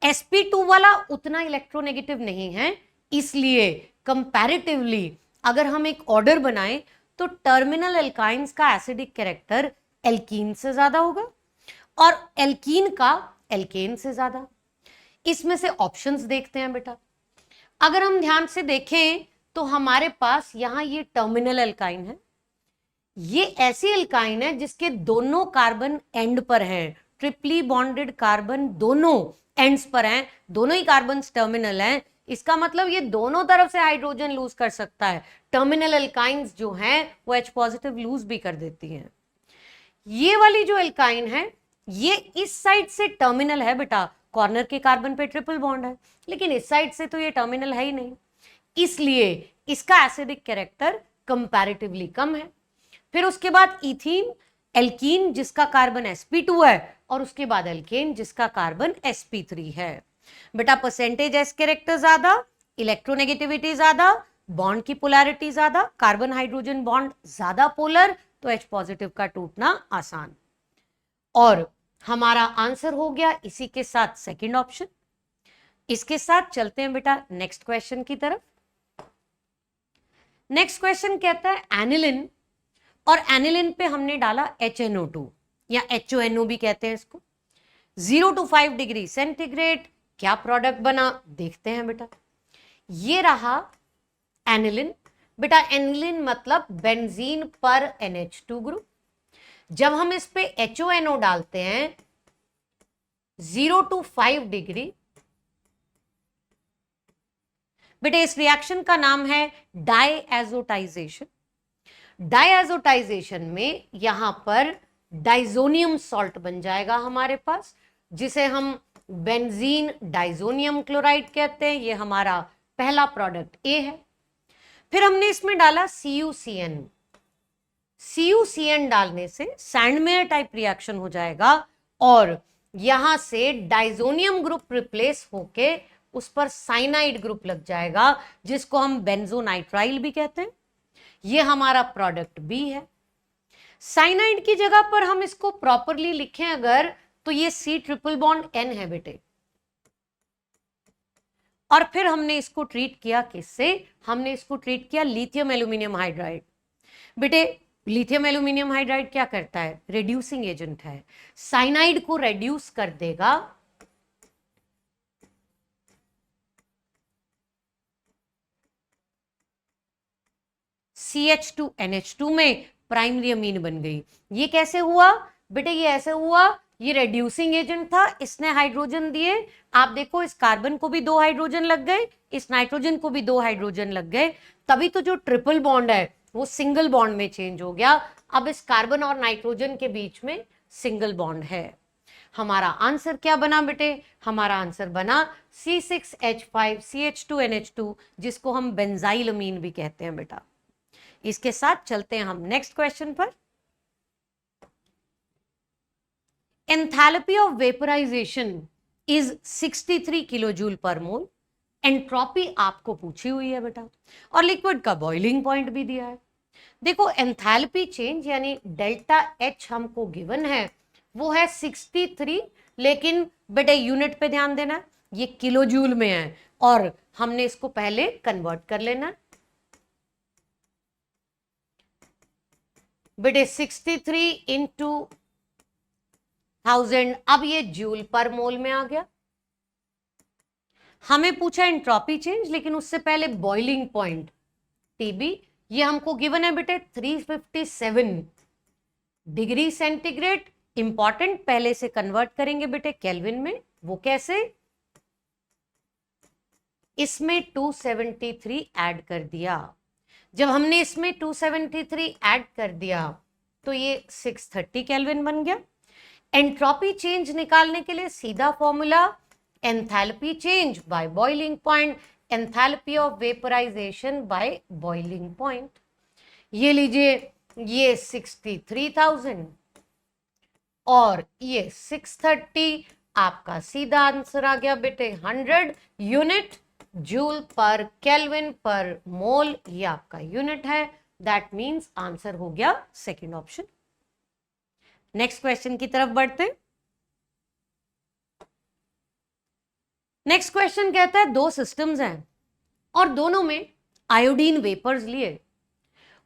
sp2 वाला उतना इलेक्ट्रोनेगेटिव नहीं है, इसलिए कंपैरेटिवली अगर हम एक ऑर्डर बनाएं तो टर्मिनल एल्काइंस का एसिडिक कैरेक्टर एल्कीन से ज्यादा होगा और एल्कीन का एल्केन से ज्यादा। इसमें से ऑप्शंस देखते हैं बेटा। अगर हम ध्यान से देखें तो हमारे पास यहां ये टर्मिनल एल्काइन है, ये ऐसी एल्काइन है जिसके दोनों कार्बन एंड पर हैं, ट्रिपली बॉन्डेड कार्बन दोनों एंड्स पर हैं, दोनों ही कार्बन टर्मिनल हैं। इसका मतलब ये दोनों तरफ से हाइड्रोजन लूज कर सकता है। टर्मिनल एल्काइंस जो हैं वो H पॉजिटिव लूज भी कर देती हैं। ये वाली जो एल्काइन है ये इस साइड से टर्मिनल है बेटा, कॉर्नर के कार्बन पे ट्रिपल बॉन्ड है, लेकिन इस साइड से तो ये टर्मिनल है ही नहीं, इसलिए इसका एसिडिक कैरेक्टर कंपैरेटिवली कम है। फिर उसके बाद इथीन, एल्कीन जिसका कार्बन sp2 है, और उसके बाद एल्केन जिसका कार्बन sp3 है। बेटा परसेंटेज एस कैरेक्टर ज्यादा, इलेक्ट्रोनेगेटिविटी ज्यादा, बॉन्ड की पोलैरिटी ज्यादा, कार्बन हाइड्रोजन बॉन्ड ज्यादा पोलर, तो H पॉजिटिव का टूटना आसान। और हमारा आंसर हो गया इसी के साथ सेकंड ऑप्शन। इसके साथ चलते हैं बेटा नेक्स्ट क्वेश्चन की तरफ। नेक्स्ट क्वेश्चन कहता है एनिलिन, और एनिलिन पे हमने डाला HNO2 या HONO भी कहते हैं इसको। 0 to 5 डिग्री सेंटीग्रेड क्या प्रोडक्ट बना देखते हैं बेटा। ये रहा एनिलिन। बेटा एनिलिन मतलब बेंजीन पर NH2 ग्रुप। जब हम इस पे HONO डालते हैं 0 to 5 डिग्री, बेटा इस रिएक्शन का नाम है डाइएजोटाइजेशन। डाइएजोटाइजेशन में यहां पर डाइजोनियम सॉल्ट बन जाएगा हमारे पास, जिसे हम बेंजीन डाइजोनियम क्लोराइड कहते हैं। ये हमारा पहला प्रोडक्ट ए है। फिर हमने इसमें डाला CuCN। CuCN डालने से सैंडमेयर टाइप रिएक्शन हो जाएगा और यहां से डाइजोनियम ग्रुप रिप्लेस होके उस पर साइनाइड ग्रुप लग जाएगा, जिसको हम बेंजोनाइट्राइल भी कहते हैं। ये हमारा प्रोडक्ट बी है। साइनाइड की जगह पर हम इसको प्रॉपरली लिखें अगर, तो ये C ट्रिपल बॉन्ड N है बेटे। और फिर हमने इसको ट्रीट किया किससे? हमने इसको ट्रीट किया लिथियम एल्यूमिनियम हाइड्राइड। बेटे लिथियम एल्यूमिनियम हाइड्राइड क्या करता है? रिड्यूसिंग एजेंट है, साइनाइड को रिड्यूस कर देगा। CH2NH2 में प्राइमरी अमीन बन गई। ये कैसे हुआ बेटे? ये ऐसे हुआ, ये रेड्यूसिंग एजेंट था, इसने हाइड्रोजन दिए। आप देखो इस कार्बन को भी 2 हाइड्रोजन लग गए, इस नाइट्रोजन को भी 2 हाइड्रोजन लग गए, तभी तो जो ट्रिपल बॉन्ड है वो सिंगल बॉन्ड में चेंज हो गया। अब इस कार्बन और नाइट्रोजन के बीच में सिंगल बॉन्ड है। हमारा आंसर क्या बना बेटे? हमारा आंसर बना C6H5CH2NH2, जिसको हम बेंजाइल अमीन भी कहते हैं बेटा। इसके साथ चलते हैं हम नेक्स्ट क्वेश्चन पर। Enthalpy of vaporisation is 63 kilojoule per mole. Entropy आपको पूछी हुई है बेटा, और लिक्विड का बॉइलिंग पॉइंट भी दिया है। देखो एंथैल्पी चेंज यानी डेल्टा H हमको गिवन है, वो है 63, लेकिन बेटे यूनिट पे ध्यान देना, ये किलोजूल में है और हमने इसको पहले कन्वर्ट कर लेना। बेटे 63 इंटू 1000, अब ये जूल पर मोल में आ गया। हमें पूछा एंट्रोपी चेंज, लेकिन उससे पहले बॉइलिंग पॉइंट TB, ये हमको गिवन है बेटे 357 डिग्री सेंटीग्रेड। इंपॉर्टेंट, पहले से कन्वर्ट करेंगे बेटे केल्विन में। वो कैसे? इसमें 273 ऐड कर दिया। जब हमने इसमें 273 ऐड कर दिया तो ये 630 केल्विन बन गया। एंट्रोपी चेंज निकालने के लिए सीधा formula, enthalpy change by boiling point, enthalpy of vaporisation by boiling point. ये लीजिए, ये 63,000 और ये 630, आपका सीधा आंसर आ गया बेटे 100 यूनिट जूल पर केल्विन पर मोल। ये आपका यूनिट है, दैट मींस आंसर हो गया सेकंड ऑप्शन। नेक्स्ट क्वेश्चन की तरफ बढ़ते। नेक्स्ट क्वेश्चन कहता है 2 सिस्टम्स हैं और दोनों में आयोडीन वेपर्स लिए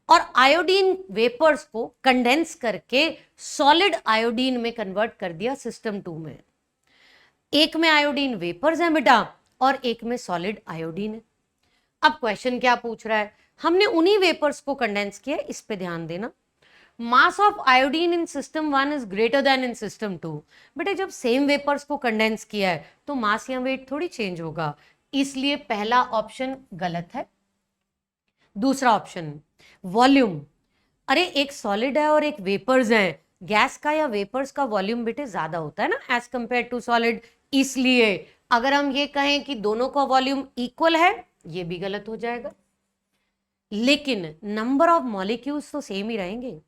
और आयोडीन वेपर्स को कंडेंस करके सॉलिड आयोडीन में कन्वर्ट कर दिया सिस्टम 2 में। एक में आयोडीन वेपर्स हैं बेटा और एक में सॉलिड आयोडीन है। अब क्वेश्चन क्या पूछ रहा है? हमने उन्हीं वेपर्स को कंडेंस किया, इस पे ध्यान देना। Mass of iodine in system 1 is greater then in system 2। बेटे जब सेम वेपर्स को कंडेंस किया है तो मास या वेट थोड़ी चेंज होगा, इसलिए पहला ऑप्शन गलत है। दूसरा ऑप्शन वॉल्यूम, अरे एक सॉलिड है और एक वेपर्स है, गैस का या वेपर्स का वॉल्यूम बेटे ज्यादा होता है ना एज कंपेयर टू सॉलिड, इसलिए अगर हम ये कहें कि दोनों का वॉल्यूम इक्वल है, ये भी गलत हो जाएगा। लेकिन नंबर ऑफ मॉलिक्यूल्स तो सेम ही रहेंगे।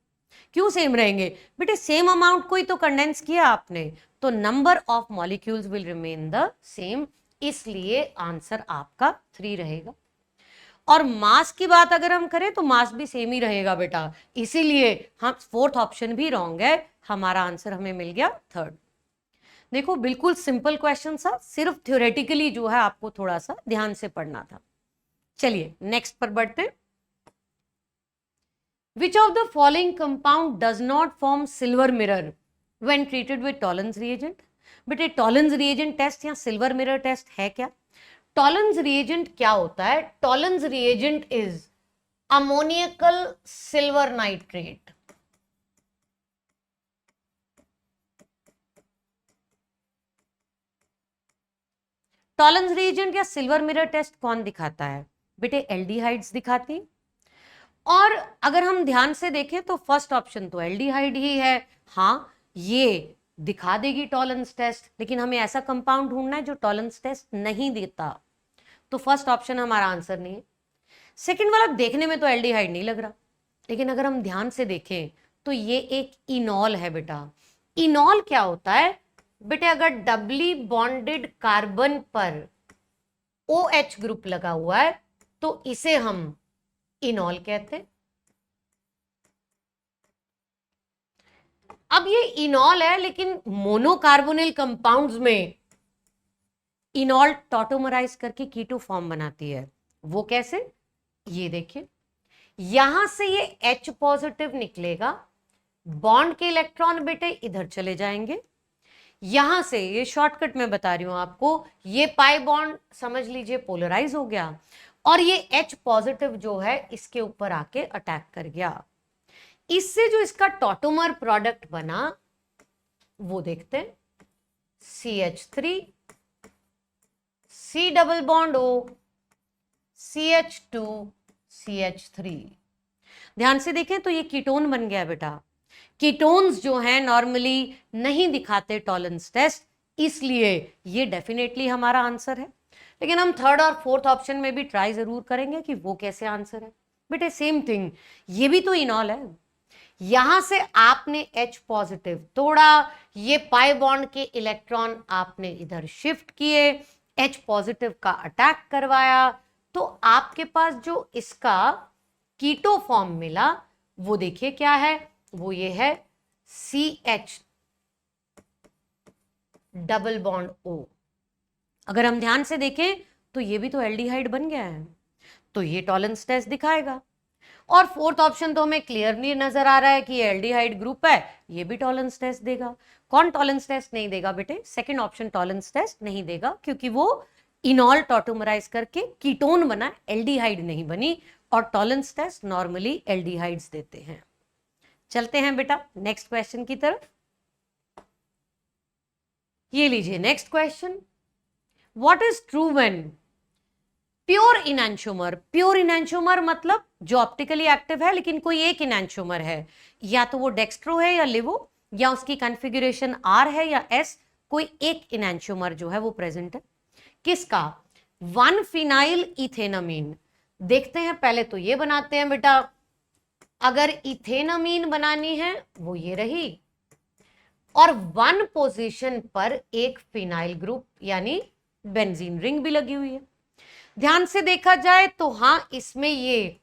क्यों सेम रहेंगे बेटे? सेम अमाउंट को ही तो कंडेंस किया आपने, तो number of molecules will remain the same, इसलिए आंसर आपका 3 रहेगा। और मास की बात अगर हम करें तो मास भी सेम ही रहेगा बेटा, इसीलिए हम फोर्थ ऑप्शन भी रॉन्ग है, हमारा आंसर हमें मिल गया 3rd। देखो बिल्कुल सिंपल क्वेश्चन था, सिर्फ थ्योरेटिकली जो है आपको थोड़ा सा ध्यान से पढ़ना था। चलिए नेक्स्ट पर बढ़ते। Which of the following compound does not form silver mirror when treated with Tollens reagent? बेटे टॉलेंस रिएजेंट टेस्ट या सिल्वर मिरर टेस्ट है क्या? टॉलेंस रिएजेंट क्या होता है? Tollens reagent is ammoniacal silver nitrate. Tollens reagent या silver mirror test कौन दिखाता है? बेटे एल्डिहाइड्स दिखाती। और अगर हम ध्यान से देखें तो फर्स्ट ऑप्शन तो एल्डिहाइड ही है। हाँ, ये दिखा देगी टॉलरेंस टेस्ट, लेकिन हमें ऐसा कंपाउंड ढूंढना है जो टॉलरेंस टेस्ट नहीं देता, तो फर्स्ट ऑप्शन हमारा आंसर नहीं है। सेकंड वाला देखने में तो एल्डिहाइड नहीं लग रहा, लेकिन अगर हम ध्यान से देखें तो ये एक इनॉल है बेटा। इनॉल क्या होता है बेटे? अगर डबली बॉन्डेड कार्बन पर OH ग्रुप लगा हुआ है तो इसे हम इनॉल कहते हैं। अब ये इनॉल है, लेकिन मोनोकार्बोनिल कंपाउंड्स में इनॉल टॉटोमराइज करके कीटो फॉर्म बनाती है। वो कैसे? ये देखिए, यहां से ये H पॉजिटिव निकलेगा, बॉन्ड के इलेक्ट्रॉन बेटे इधर चले जाएंगे, यहां से ये शॉर्टकट में बता रही हूं आपको, ये पाई बॉन्ड समझ लीजिए पोलराइज हो गया, और ये H पॉजिटिव जो है इसके ऊपर आके अटैक कर गया। इससे जो इसका टॉटोमर प्रोडक्ट बना वो देखते हैं, CH3, C double bond O, CH2, CH3। ध्यान से देखें तो ये कीटोन बन गया बेटा। कीटोन्स जो हैं नॉर्मली नहीं दिखाते टॉलरेंस टेस्ट, इसलिए ये डेफिनेटली हमारा आंसर है। लेकिन हम थर्ड और फोर्थ ऑप्शन में भी ट्राई जरूर करेंगे कि वो कैसे आंसर है। बेटे सेम थिंग, ये भी तो इनॉल है, यहां से आपने H पॉजिटिव तोड़ा, ये पाई बॉन्ड के इलेक्ट्रॉन आपने इधर शिफ्ट किए, H पॉजिटिव का अटैक करवाया, तो आपके पास जो इसका कीटो फॉर्म मिला वो देखिए क्या है, वो ये है CH डबल बॉन्ड O। अगर हम ध्यान से देखें तो ये भी तो एल्डिहाइड बन गया है, तो ये टॉलरेंस टेस्ट दिखाएगा। और फोर्थ ऑप्शन तो हमें क्लियरली नजर आ रहा है कि ये एल्डिहाइड ग्रुप है, ये भी टॉलरेंस टेस्ट देगा। कौन टॉलरेंस टेस्ट नहीं देगा बेटे? सेकंड ऑप्शन टॉलरेंस टेस्ट नहीं देगा, क्योंकि वो इनॉल टॉटोमराइज करके कीटोन बना, एल्डिहाइड नहीं बनी, और टॉलरेंस टेस्ट नॉर्मली एल्डिहाइड्स देते हैं। चलते हैं बेटा नेक्स्ट क्वेश्चन की तरफ। ये लीजिए next question, what is true when pure enantiomer? Pure enantiomer मतलब जो ऑप्टिकली एक्टिव है लेकिन कोई एक इनैंशोमर है, या तो वो डेक्स्ट्रो है या लिवो, या उसकी कॉन्फ़िगरेशन R है या S, कोई एक इनैंशोमर जो है वो प्रेजेंट है। किसका? 1-फिनाइल इथेनामीन। देखते हैं, पहले तो ये बनाते हैं बेटा। अगर इथेनामीन बनानी है वो ये रही, और 1 पोजीशन पर एक फिनाइल ग्रुप यानी बेंजीन रिंग भी लगी हुई है। ध्यान से देखा जाए तो हाँ, इसमें ये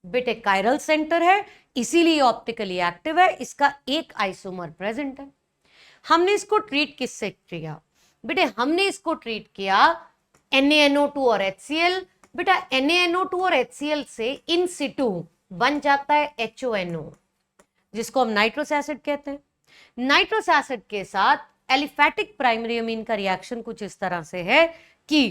बेटे कायरल सेंटर है, इसीलिए ऑप्टिकली एक्टिव है, इसका एक आइसोमर प्रेजेंट है। हमने इसको ट्रीट किससे किया बेटे? हमने इसको ट्रीट किया NaNO2 और HCl। बेटा NaNO2 और HCl से इन सिटू बन जाता है HONO, जिसको हम नाइट्रस एसिड कहते हैं। नाइट्रस एसिड के साथ एलिफैटिक प्राइमरी अमीन का रिएक्शन कुछ इस तरह से है कि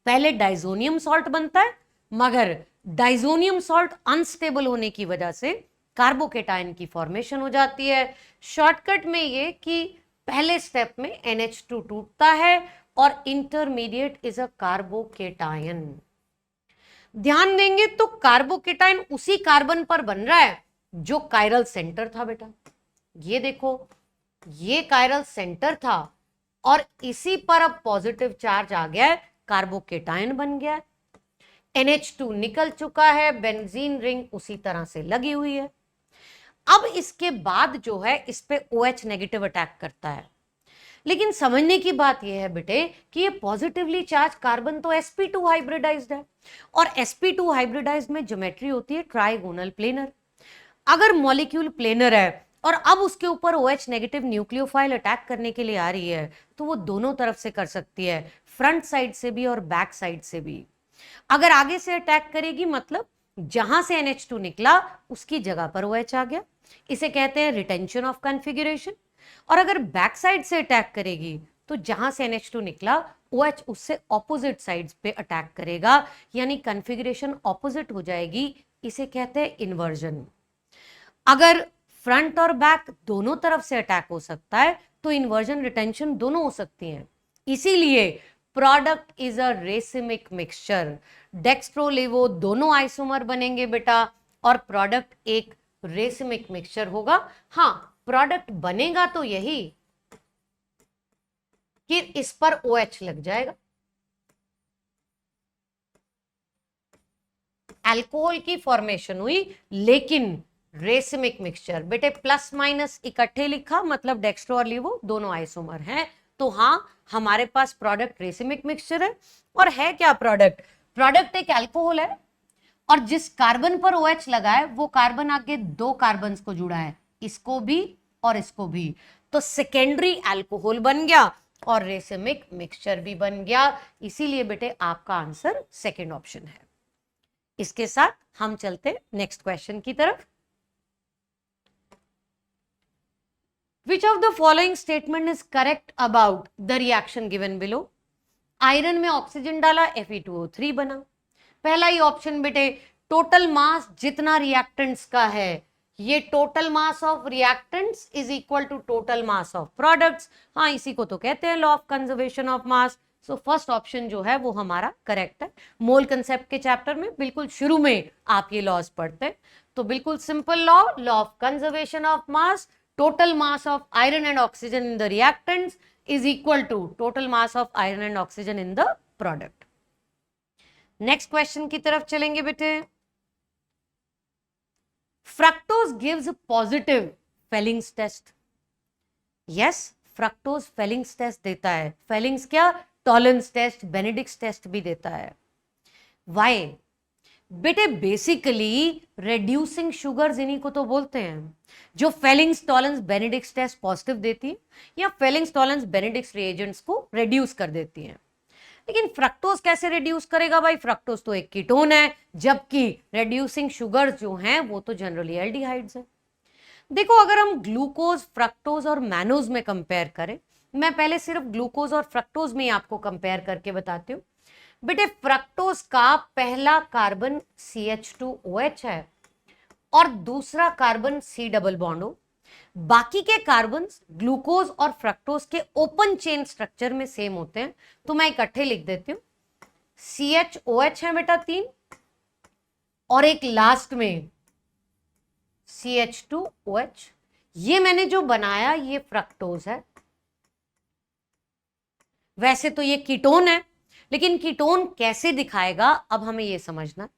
पहले डाइजोनियम सॉल्ट बनता है, मगर डाइजोनियम सॉल्ट अनस्टेबल होने की वजह से कार्बोकेटायन की फॉर्मेशन हो जाती है। शॉर्टकट में ये कि पहले स्टेप में NH2 टूटता है और इंटरमीडिएट इज अ कार्बोकेटायन। ध्यान देंगे तो कार्बोकेटायन उसी कार्बन पर बन रहा है जो कायरल सेंटर था बेटा। ये देखो, ये कायरल सेंटर था और इसी पर अब पॉजिटिव चार्ज आ गया है, कार्बोकेटायन बन गया है, NH2 निकल चुका है, बेंजीन रिंग उसी तरह से लगी हुई है। अब इसके बाद जो है इस पे OH नेगेटिव अटैक करता है। लेकिन समझने की बात यह है बेटे कि ये पॉजिटिवली चार्ज कार्बन तो sp2 हाइब्रिडाइज्ड है, और sp2 हाइब्रिडाइज्ड में ज्योमेट्री होती है ट्राइगोनल प्लेनर। अगर मॉलिक्यूल प्लेनर है और अब उसके ऊपर OH नेगेटिव न्यूक्लियोफाइल अटैक करने के लिए आ रही है, तो वो दोनों तरफ से कर सकती है, फ्रंट साइड से भी और बैक साइड से भी। अगर आगे से अटैक करेगी मतलब जहां से NH2 निकला उसकी जगह पर OH आ गया, इसे कहते हैं रिटेंशन ऑफ कॉन्फ़िगरेशन। और अगर बैक साइड से अटैक करेगी तो जहां से NH2 निकला OH उससे ऑपोजिट साइड्स पे अटैक करेगा, यानी कॉन्फ़िगरेशन ऑपोजिट हो जाएगी, इसे कहते हैं इन्वर्जन। अगर फ्रंट और बैक दोनों तरफ से अटैक हो सकता है तो इन्वर्जन रिटेंशन दोनों हो सकती हैं। इसीलिए product is a racemic mixture, dextro levo दोनों आइसोमर बनेंगे बेटा और प्रोडक्ट एक रेसिमिक मिक्सचर होगा। हाँ, प्रोडक्ट बनेगा तो यही कि इस पर OH लग जाएगा, अल्कोहल की फॉर्मेशन हुई, लेकिन रेसिमिक मिक्सचर, बेटे प्लस माइनस इकट्ठे लिखा मतलब डेक्स्ट्रो और लिवो दोनों आइसोमर हैं, तो हाँ हमारे पास प्रोडक्ट रेसिमिक मिक्सचर है। और है क्या प्रोडक्ट? प्रोडक्ट एक अल्कोहल है और जिस कार्बन पर OH लगा है वो कार्बन आगे दो कार्बन को जुड़ा है, इसको भी और इसको भी, तो सेकेंडरी अल्कोहल बन गया और रेसिमिक मिक्सचर भी बन गया। इसीलिए बेटे आपका आंसर सेकेंड ऑप्शन है। इसके साथ हम चलते नेक्स्ट क्वेश्चन की तरफ। Which of the following statement is correct about the reaction given below? Iron में ऑक्सीजन डाला Fe2O3 बना। पहला ही ऑप्शन बेटे, टोटल मास जितना रिएक्टेंट्स का है, ये total mass of reactants is equal to total mass of products. हाँ, इसी को तो कहते हैं law of conservation of mass. So first option जो है वो हमारा करेक्ट है। मोल कंसेप्ट के चैप्टर में बिल्कुल शुरू में आप ये लॉज पढ़ते हैं, तो बिल्कुल simple law of conservation of mass, total mass of iron and oxygen in the reactants is equal to total mass of iron and oxygen in the product. Next question की तरफ चलेंगे बेटे। Fructose gives positive Felling's test. Yes, fructose Felling's test देता है। Felling's क्या? Tollens test, Benedict's test भी देता है। Why? बेटे बेसिकली रेड्यूसिंग शुगर्स इन्हीं को तो बोलते हैं जो Fehling's Tollens Benedict test positive देती है या फेलिंग्स टॉलरेंस बेनेडिक्ट रिएजेंट्स को रिड्यूस कर देती हैं। लेकिन फ्रक्टोज कैसे रिड्यूस करेगा भाई? फ्रक्टोज तो एक कीटोन है, जबकि रेड्यूसिंग शुगर्स जो हैं वो तो जनरली एल्डिहाइड्स हैं। देखो, अगर हम ग्लूकोज, फ्रक्टोज और मैनोज में कंपेयर करें, मैं पहले सिर्फ ग्लूकोज और फ्रक्टोज में आपको कंपेयर करके बताती हूँ। बेटे फ्रक्टोज का पहला कार्बन CH2OH है और दूसरा कार्बन C डबल बॉन्ड हो। बाकी के कार्बन ग्लूकोज और फ्रक्टोज के ओपन चेन स्ट्रक्चर में सेम होते हैं, तो मैं इकट्ठे लिख देती हूं। CHOH है बेटा 3 और एक लास्ट में CH2OH। ये मैंने जो बनाया ये फ्रक्टोज है। वैसे तो ये कीटोन है, लेकिन कीटोन कैसे दिखाएगा अब हमें ये समझना।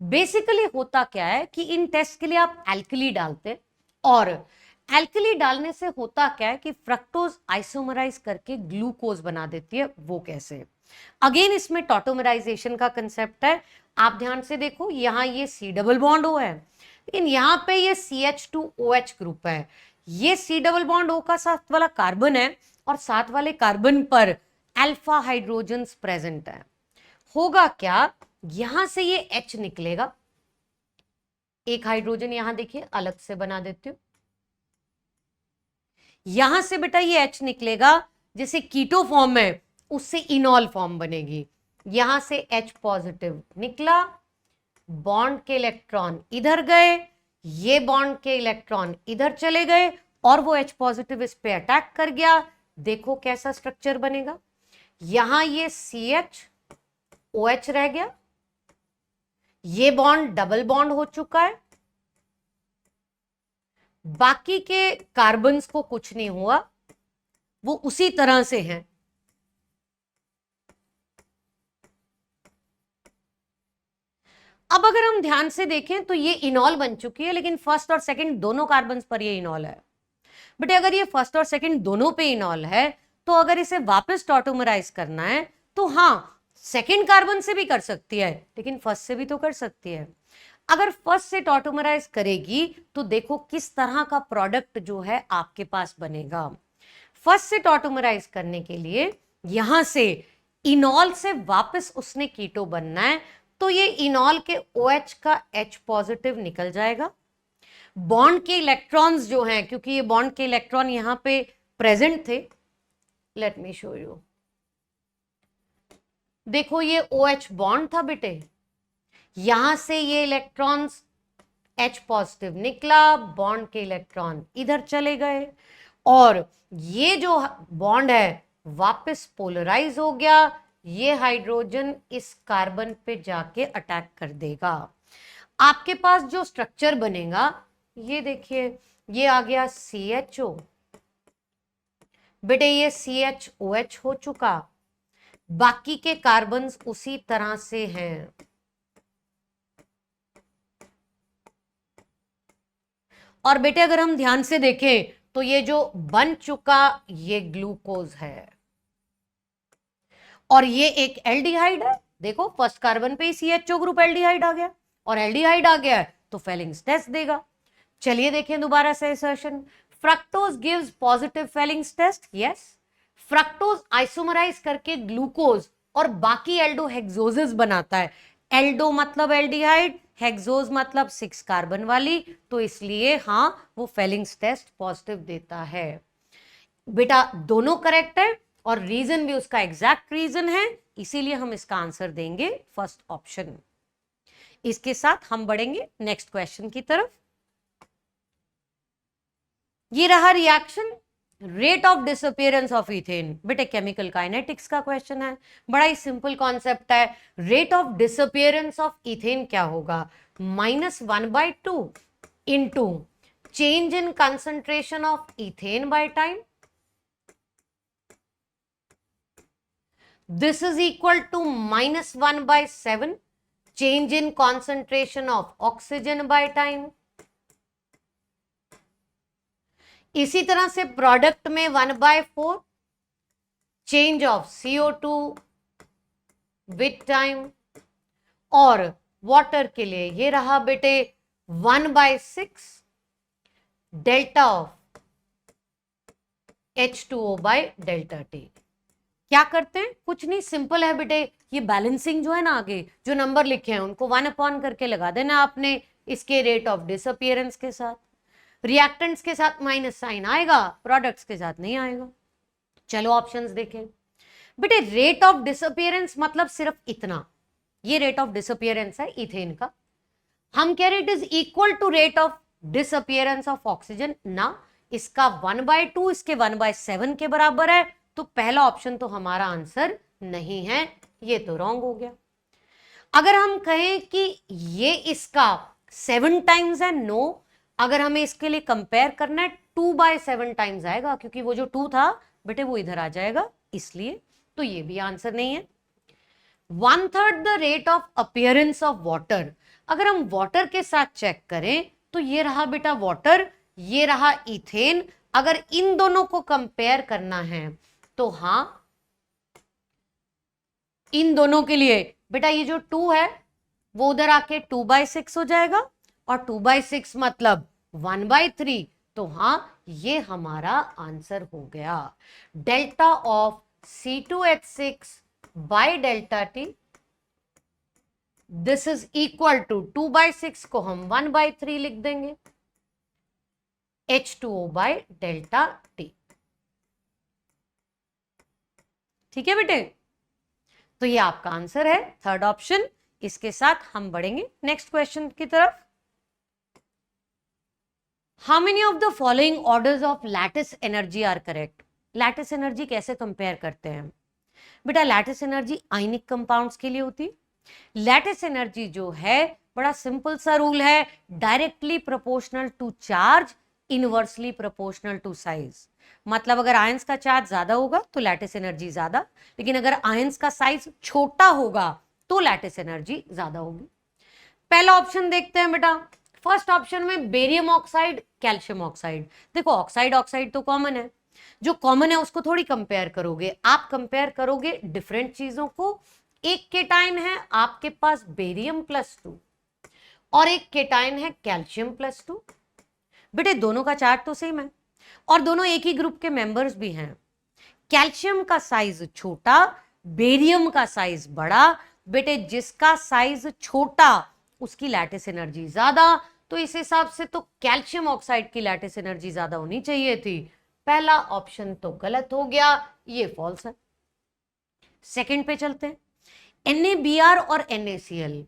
बेसिकली होता क्या है कि इन टेस्ट के लिए आप एल्कली डालते हैं और एल्कली डालने से होता क्या है कि फ्रक्टोज आइसोमराइज करके ग्लूकोज बना देती है। वो कैसे? अगेन इसमें टॉटोमराइजेशन का कंसेप्ट है। आप ध्यान से देखो, यहां ये C डबल बॉन्ड O है, लेकिन यहां पे ये CH2OH ग्रुप है। ये C डबल बॉन्ड O का साथ वाला कार्बन है और साथ वाले कार्बन पर अल्फा हाइड्रोजन प्रेजेंट है। होगा क्या, यहां से ये H निकलेगा, एक हाइड्रोजन यहां देखिए अलग से बना देती हूं। यहां से बेटा ये H निकलेगा, जैसे कीटो फॉर्म है उससे इनॉल फॉर्म बनेगी। यहां से H पॉजिटिव निकला, बॉन्ड के इलेक्ट्रॉन इधर गए, ये बॉन्ड के इलेक्ट्रॉन इधर चले गए और वो H पॉजिटिव इस पे अटैक कर गया। देखो कैसा स्ट्रक्चर बनेगा। यहां ये CHOH रह गया, ये बॉन्ड डबल बॉन्ड हो चुका है, बाकी के कार्बन्स को कुछ नहीं हुआ, वो उसी तरह से हैं। अब अगर हम ध्यान से देखें तो ये इनॉल बन चुकी है, लेकिन फर्स्ट और सेकंड दोनों कार्बन्स पर ये इनॉल है। बट अगर ये फर्स्ट और सेकंड दोनों पे इनॉल है, तो अगर इसे वापस टॉटोमराइज करना है तो हाँ, सेकंड कार्बन से भी कर सकती है, लेकिन फर्स्ट से भी तो कर सकती है। अगर फर्स्ट से टॉटोमराइज करेगी तो देखो किस तरह का प्रोडक्ट जो है आपके पास बनेगा। फर्स्ट से टॉटोमराइज करने के लिए यहां से इनॉल से वापस उसने कीटो बनना है, तो ये इनॉल के OH का H पॉजिटिव निकल जाएगा। बॉन्ड के इलेक्ट्रॉन्स जो हैं, क्योंकि ये बॉन्ड के इलेक्ट्रॉन यहां पे प्रेजेंट थे, लेट मी शो यू। देखो ये OH बॉन्ड था बेटे, यहां से ये इलेक्ट्रॉन्स H पॉजिटिव निकला, बॉन्ड के इलेक्ट्रॉन इधर चले गए और ये जो बॉन्ड है वापस पोलराइज हो गया। ये हाइड्रोजन इस कार्बन पे जाके अटैक कर देगा। आपके पास जो स्ट्रक्चर बनेगा ये देखिए ये आ गया CHO, बेटे ये CHOH हो चुका, बाकी के कार्बन्स उसी तरह से हैं। और बेटे अगर हम ध्यान से देखें तो ये जो बन चुका ये ग्लूकोज है और ये एक एल्डिहाइड है। देखो फर्स्ट कार्बन पे ही CHO ग्रुप एल्डिहाइड आ गया और एल्डिहाइड आ गया है तो फेलिंग्स टेस्ट देगा। चलिए देखें दोबारा से assertion, fructose gives positive Fehling's test, yes. Fructose isomerize करके ग्लूकोज और बाकी एल्डोहेक्सोजेस बनाता है। एल्डो मतलब एल्डिहाइड, हेक्सोज मतलब 6 कार्बन वाली, तो इसलिए हाँ वो फेलिंग्स टेस्ट पॉजिटिव देता है। बेटा दोनों करेक्ट है और रीजन भी उसका एग्जैक्ट रीजन है, इसीलिए हम इसका आंसर देंगे फर्स्ट ऑप्शन। इसके साथ हम बढ़ेंगे नेक्स्ट क्वेश्चन की तरफ। ये रहा reaction, rate of disappearance of ethane. बेटे केमिकल काइनेटिक्स का क्वेश्चन है, बड़ा ही सिंपल कॉन्सेप्ट है। Rate of disappearance of ethane क्या होगा, -1/2 into change in concentration of ethane by time, this is equal to -1/7 change in concentration of oxygen by time। इसी तरह से प्रोडक्ट में 1/4 change of CO2 with time, और water के लिए ये रहा बेटे 1/6 delta of H2O bye delta T। क्या करते हैं, कुछ नहीं, सिंपल है बेटे, ये बैलेंसिंग जो है ना, आगे जो नंबर लिखे हैं उनको 1/, करके लगा देना आपने इसके रेट ऑफ डिसअपियरेंस के साथ। रिएक्टेंट्स के साथ माइनस साइन आएगा, प्रोडक्ट्स के साथ नहीं आएगा। चलो ऑप्शंस देखें बेटे, रेट ऑफ डिसअपियरेंस मतलब सिर्फ इतना, ये रेट ऑफ डिसअपियरेंस है इथेन का। हम कह रहे it is equal to rate of disappearance of oxygen ना, इसका 1/2 इसके 1/7 के बराबर है, तो पहला ऑप्शन तो हमारा आंसर नहीं है, ये तो रॉन्ग हो गया। अगर हम कहें कि ये इसका 7 टाइम्स है, नो, अगर हमें इसके लिए कंपेयर करना है 2/7 टाइम्स आएगा, क्योंकि वो जो 2 था बेटे वो इधर आ जाएगा, इसलिए तो ये भी आंसर नहीं है। 1/3 the rate of appearance of water, अगर हम वाटर के साथ चेक करें तो ये रहा बेटा वाटर, ये रहा इथेन, अगर इन दोनों को कंपेयर करना है तो हाँ इन दोनों के लिए बेटा ये जो 2 है वो उधर आके 2/6 हो जाएगा, और 2/6 मतलब 1/3, तो हाँ ये हमारा आंसर हो गया। Delta of C2H6 by delta T, this is equal to 2/6 को हम 1/3 लिख देंगे, H2O बाय डेल्टा T। ठीक है बेटे, तो ये आपका आंसर है थर्ड ऑप्शन। इसके साथ हम बढ़ेंगे नेक्स्ट क्वेश्चन की तरफ। How many of the following orders of lattice energy are correct. Lattice energy कैसे कंपेयर करते हैं बेटा, लैटिस एनर्जी आयनिक कंपाउंड्स के लिए होती। लैटिस एनर्जी जो है बड़ा सिंपल सा रूल है, directly proportional to charge, inversely proportional to size. मतलब अगर आयंस का चार्ज ज्यादा होगा तो लैटिस एनर्जी ज्यादा, लेकिन अगर आयंस का साइज छोटा होगा तो लैटिस एनर्जी ज्यादा होगी। पहला ऑप्शन देखते हैं बेटा, फर्स्ट ऑप्शन में बेरियम ऑक्साइड, कैल्शियम ऑक्साइड। देखो ऑक्साइड ऑक्साइड तो कॉमन है, जो कॉमन है उसको थोड़ी कंपेयर करोगे, आप कंपेयर करोगे डिफरेंट चीजों को। एक केटाइन है आपके पास बेरियम +2 और एक केटाइन है कैल्शियम +2। बेटे दोनों का चार्ज तो सेम है और दोनों एक ही ग्रुप के मेंबर्स भी हैं। कैल्शियम का साइज छोटा, बेरियम का साइज बड़ा। बेटे जिसका साइज छोटा उसकी लैटिस एनर्जी ज्यादा, तो इस हिसाब से तो कैल्शियम ऑक्साइड की लैटिस एनर्जी ज्यादा होनी चाहिए थी। पहला ऑप्शन तो गलत हो गया, ये फॉल्स है। सेकंड पे चलते हैं, NaBr और NaCl।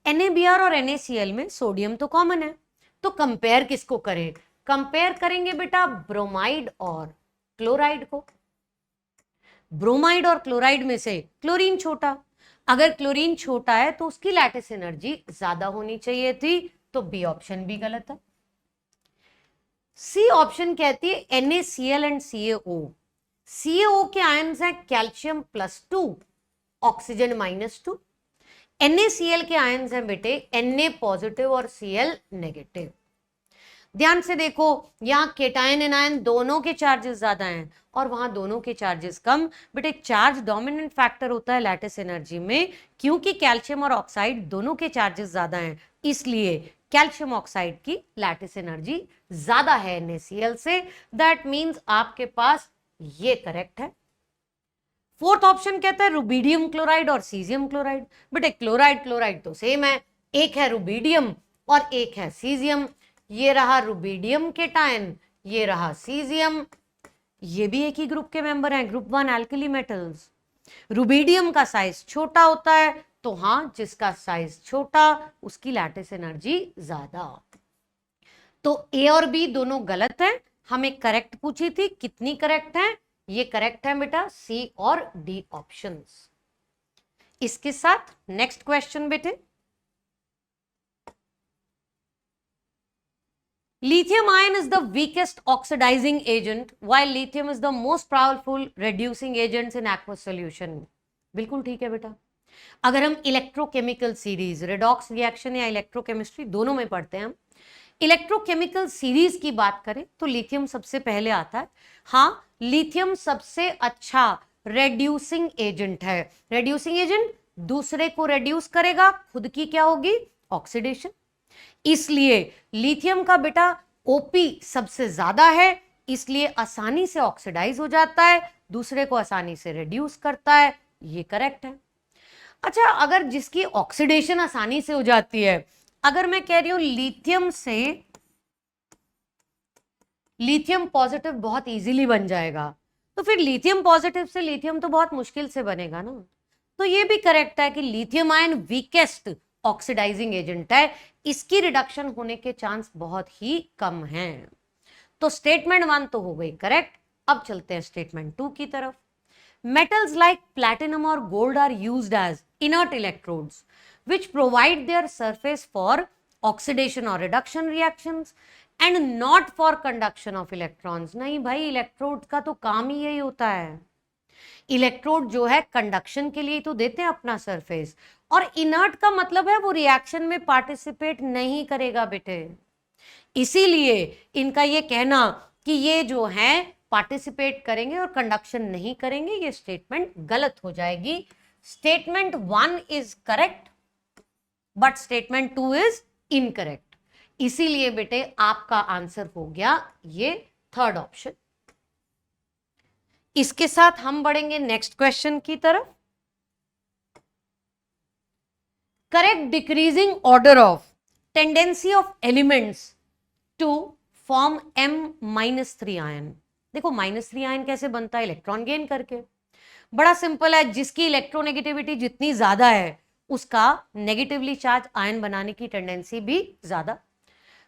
NaBr और NaCl में सोडियम तो कॉमन है, तो कंपेयर किसको करें, कंपेयर करेंगे बेटा ब्रोमाइड और क्लोराइड को। ब्रोमाइड और क्लोराइड में से क्लोरीन छोटा, अगर क्लोरीन छोटा है तो उसकी लैटिस एनर्जी ज्यादा होनी चाहिए थी, तो बी ऑप्शन भी गलत है। सी ऑप्शन कहती है NaCl एंड CaO। CaO के आयन्स हैं कैल्शियम +2, ऑक्सीजन -2। NaCl के आयन्स हैं बेटे Na पॉजिटिव और Cl नेगेटिव। ध्यान से देखो, यहां केटायन एनायन दोनों के चार्जेस ज्यादा हैं और वहां दोनों के चार्जेस कम। बट एक चार्ज डोमिनेंट फैक्टर होता है लैटिस एनर्जी में, क्योंकि कैल्शियम और ऑक्साइड दोनों के चार्जेस ज्यादा हैं, इसलिए कैल्शियम ऑक्साइड की लैटिस एनर्जी ज्यादा है NaCl से। दैट मीन्स आपके पास ये करेक्ट है। फोर्थ ऑप्शन कहता है रुबीडियम क्लोराइड और सीजियम क्लोराइड। बट एक क्लोराइड तो सेम है, एक है रुबीडियम और एक है सीजियम। ये रहा रुबीडियम केटायन, ये रहा सीजियम, ये भी एक ही ग्रुप के मेंबर हैं, ग्रुप 1 एल्कली मेटल्स। रुबीडियम का साइज छोटा होता है, तो हां, जिसका साइज छोटा उसकी लैटिस एनर्जी ज्यादा। तो ए और बी दोनों गलत हैं, हमें करेक्ट पूछी थी, कितनी करेक्ट है? ये करेक्ट है बेटा सी और डी ऑप्शंस। इसके साथ नेक्स्ट क्वेश्चन बेटे, lithium ion is the weakest oxidizing agent while lithium is the most powerful reducing agents in aqueous solution। बिल्कुल ठीक है बेटा। अगर हम इलेक्ट्रोकेमिकल सीरीज, रेडॉक्स रिएक्शन या इलेक्ट्रोकेमिस्ट्री दोनों में पढ़ते हैं, हम इलेक्ट्रोकेमिकल सीरीज की बात करें तो लिथियम सबसे पहले आता है। हाँ, लिथियम सबसे अच्छा रेड्यूसिंग एजेंट है। रेड्यूसिंग एजेंट दूसरे को रेड्यूस करेगा, खुद की क्या होगी? ऑक्सीडेशन। इसलिए लिथियम का बेटा ओपी सबसे ज्यादा है, इसलिए आसानी से ऑक्सीडाइज हो जाता है, दूसरे को आसानी से रिड्यूस करता है। ये करेक्ट है। अच्छा, अगर जिसकी ऑक्सीडेशन आसानी से हो जाती है, अगर मैं कह रही हूं लिथियम से लिथियम पॉजिटिव बहुत इजीली बन जाएगा, तो फिर लिथियम पॉजिटिव से लिथियम तो बहुत मुश्किल से बनेगा ना। तो ये भी करेक्ट है कि lithium ion weakest oxidising agent है, इसकी रिडक्शन होने के चांस बहुत ही कम हैं। तो स्टेटमेंट 1 तो हो गई करेक्ट। अब चलते हैं स्टेटमेंट 2 की तरफ। मेटल्स लाइक प्लैटिनम और gold are used as inert electrodes which provide their surface for oxidation or reduction reactions and not for conduction of electrons। नहीं भाई, इलेक्ट्रोड का तो काम ही यही होता है। इलेक्ट्रोड जो है कंडक्शन के लिए तो देते हैं अपना सरफेस, और इनर्ट का मतलब है वो रिएक्शन में पार्टिसिपेट नहीं करेगा बेटे। इसीलिए इनका ये कहना कि ये जो है पार्टिसिपेट करेंगे और कंडक्शन नहीं करेंगे, ये स्टेटमेंट गलत हो जाएगी। Statement 1 is correct but statement 2 is incorrect. इसीलिए बेटे आपका आंसर हो गया ये थर्ड ऑप्शन। इसके साथ हम बढ़ेंगे नेक्स्ट क्वेश्चन की तरफ। Correct decreasing order of tendency of elements to form M-3 ion. देखो -3 आयन कैसे बनता है? इलेक्ट्रॉन गेन करके। बड़ा सिंपल है, जिसकी इलेक्ट्रोनेगेटिविटी जितनी ज्यादा है उसका नेगेटिवली चार्ज आयन बनाने की टेंडेंसी भी ज्यादा।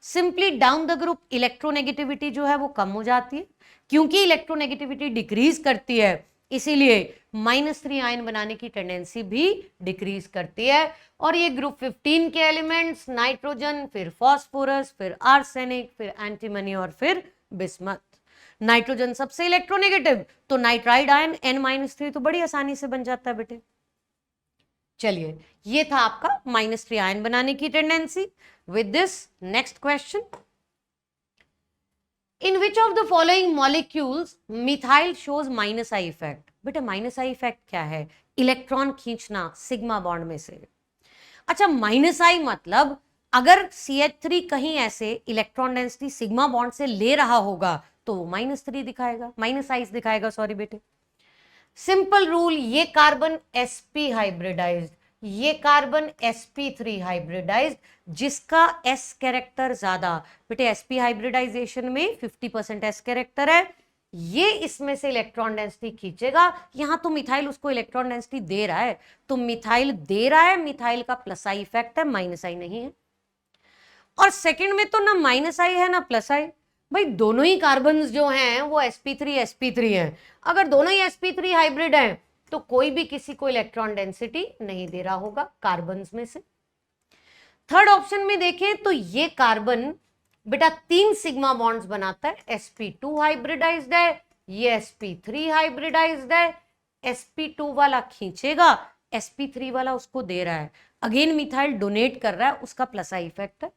Simply down the group electronegativity जो है वो कम हो जाती है, क्योंकि इलेक्ट्रोनेगेटिविटी डिक्रीज करती है, इसीलिए -3 आयन बनाने की टेंडेंसी भी डिक्रीज करती है। और ये ग्रुप 15 के एलिमेंट्स नाइट्रोजन, फिर फास्फोरस, फिर आर्सेनिक, फिर एंटीमनी और फिर बिस्मथ। नाइट्रोजन सबसे इलेक्ट्रोनेगेटिव, तो नाइट्राइड आयन N-3 तो बड़ी आसानी से बन जाता है बेटे। चलिए, ये था आपका -3 आयन बनाने की tendency. With this next question, in which of the following molecules methyl shows -I effect. बेटा -I इफेक्ट क्या है? इलेक्ट्रॉन खींचना सिग्मा बॉन्ड में से। अच्छा, -I मतलब अगर CH3 कहीं ऐसे इलेक्ट्रॉन डेंसिटी सिग्मा बॉन्ड से ले रहा होगा तो वो -3 दिखाएगा, -I दिखाएगा, सॉरी बेटे। सिंपल रूल, ये कार्बन sp हाइब्रिडाइज्ड, ये कार्बन sp3 हाइब्रिडाइज्ड, जिसका s कैरेक्टर ज्यादा। बेटे sp हाइब्रिडाइजेशन में 50% s कैरेक्टर है, ये इसमें से इलेक्ट्रॉन डेंसिटी खींचेगा। यहां तो मिथाइल उसको इलेक्ट्रॉन डेंसिटी दे रहा है, तो मिथाइल दे रहा है, मिथाइल का +I इफेक्ट है, -I नहीं है। और सेकंड में तो ना -I है ना +I। भाई दोनों ही कार्बन जो हैं वो sp3 हैं। अगर दोनों ही sp3 हाइब्रिड हैं तो कोई भी किसी को इलेक्ट्रॉन डेंसिटी नहीं दे रहा होगा कार्बन में से। थर्ड ऑप्शन में देखें तो ये कार्बन बेटा 3 सिग्मा बॉन्ड्स बनाता है, sp2 हाइब्रिडाइज्ड है, ये sp3 हाइब्रिडाइज्ड है, sp2 वाला खींचेगा, sp3 वाला उसको दे रहा है, अगेन मिथाइल डोनेट कर रहा है, उसका प्लस आई इफेक्ट है।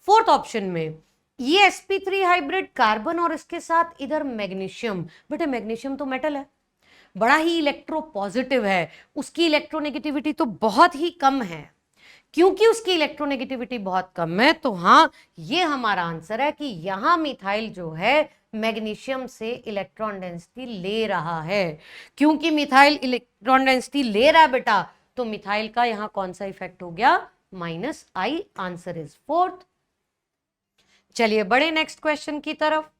फोर्थ ऑप्शन में ये sp3 हाइब्रिड कार्बन और इसके साथ इधर मैग्नीशियम, बेटे मैग्नीशियम तो मेटल है, बड़ा ही इलेक्ट्रो पॉजिटिव है, उसकी इलेक्ट्रोनेगेटिविटी तो बहुत ही कम है। क्योंकि उसकी इलेक्ट्रोनेगेटिविटी बहुत कम है तो हाँ, ये हमारा आंसर है कि यहां मिथाइल जो है मैग्नीशियम से इलेक्ट्रॉन डेंसिटी ले रहा है। क्योंकि मिथाइल इलेक्ट्रॉन डेंसिटी ले रहा है बेटा, तो मिथाइल का यहां कौन सा इफेक्ट हो गया, -I। Answer is fourth. चलिए बढ़े नेक्स्ट क्वेश्चन की तरफ।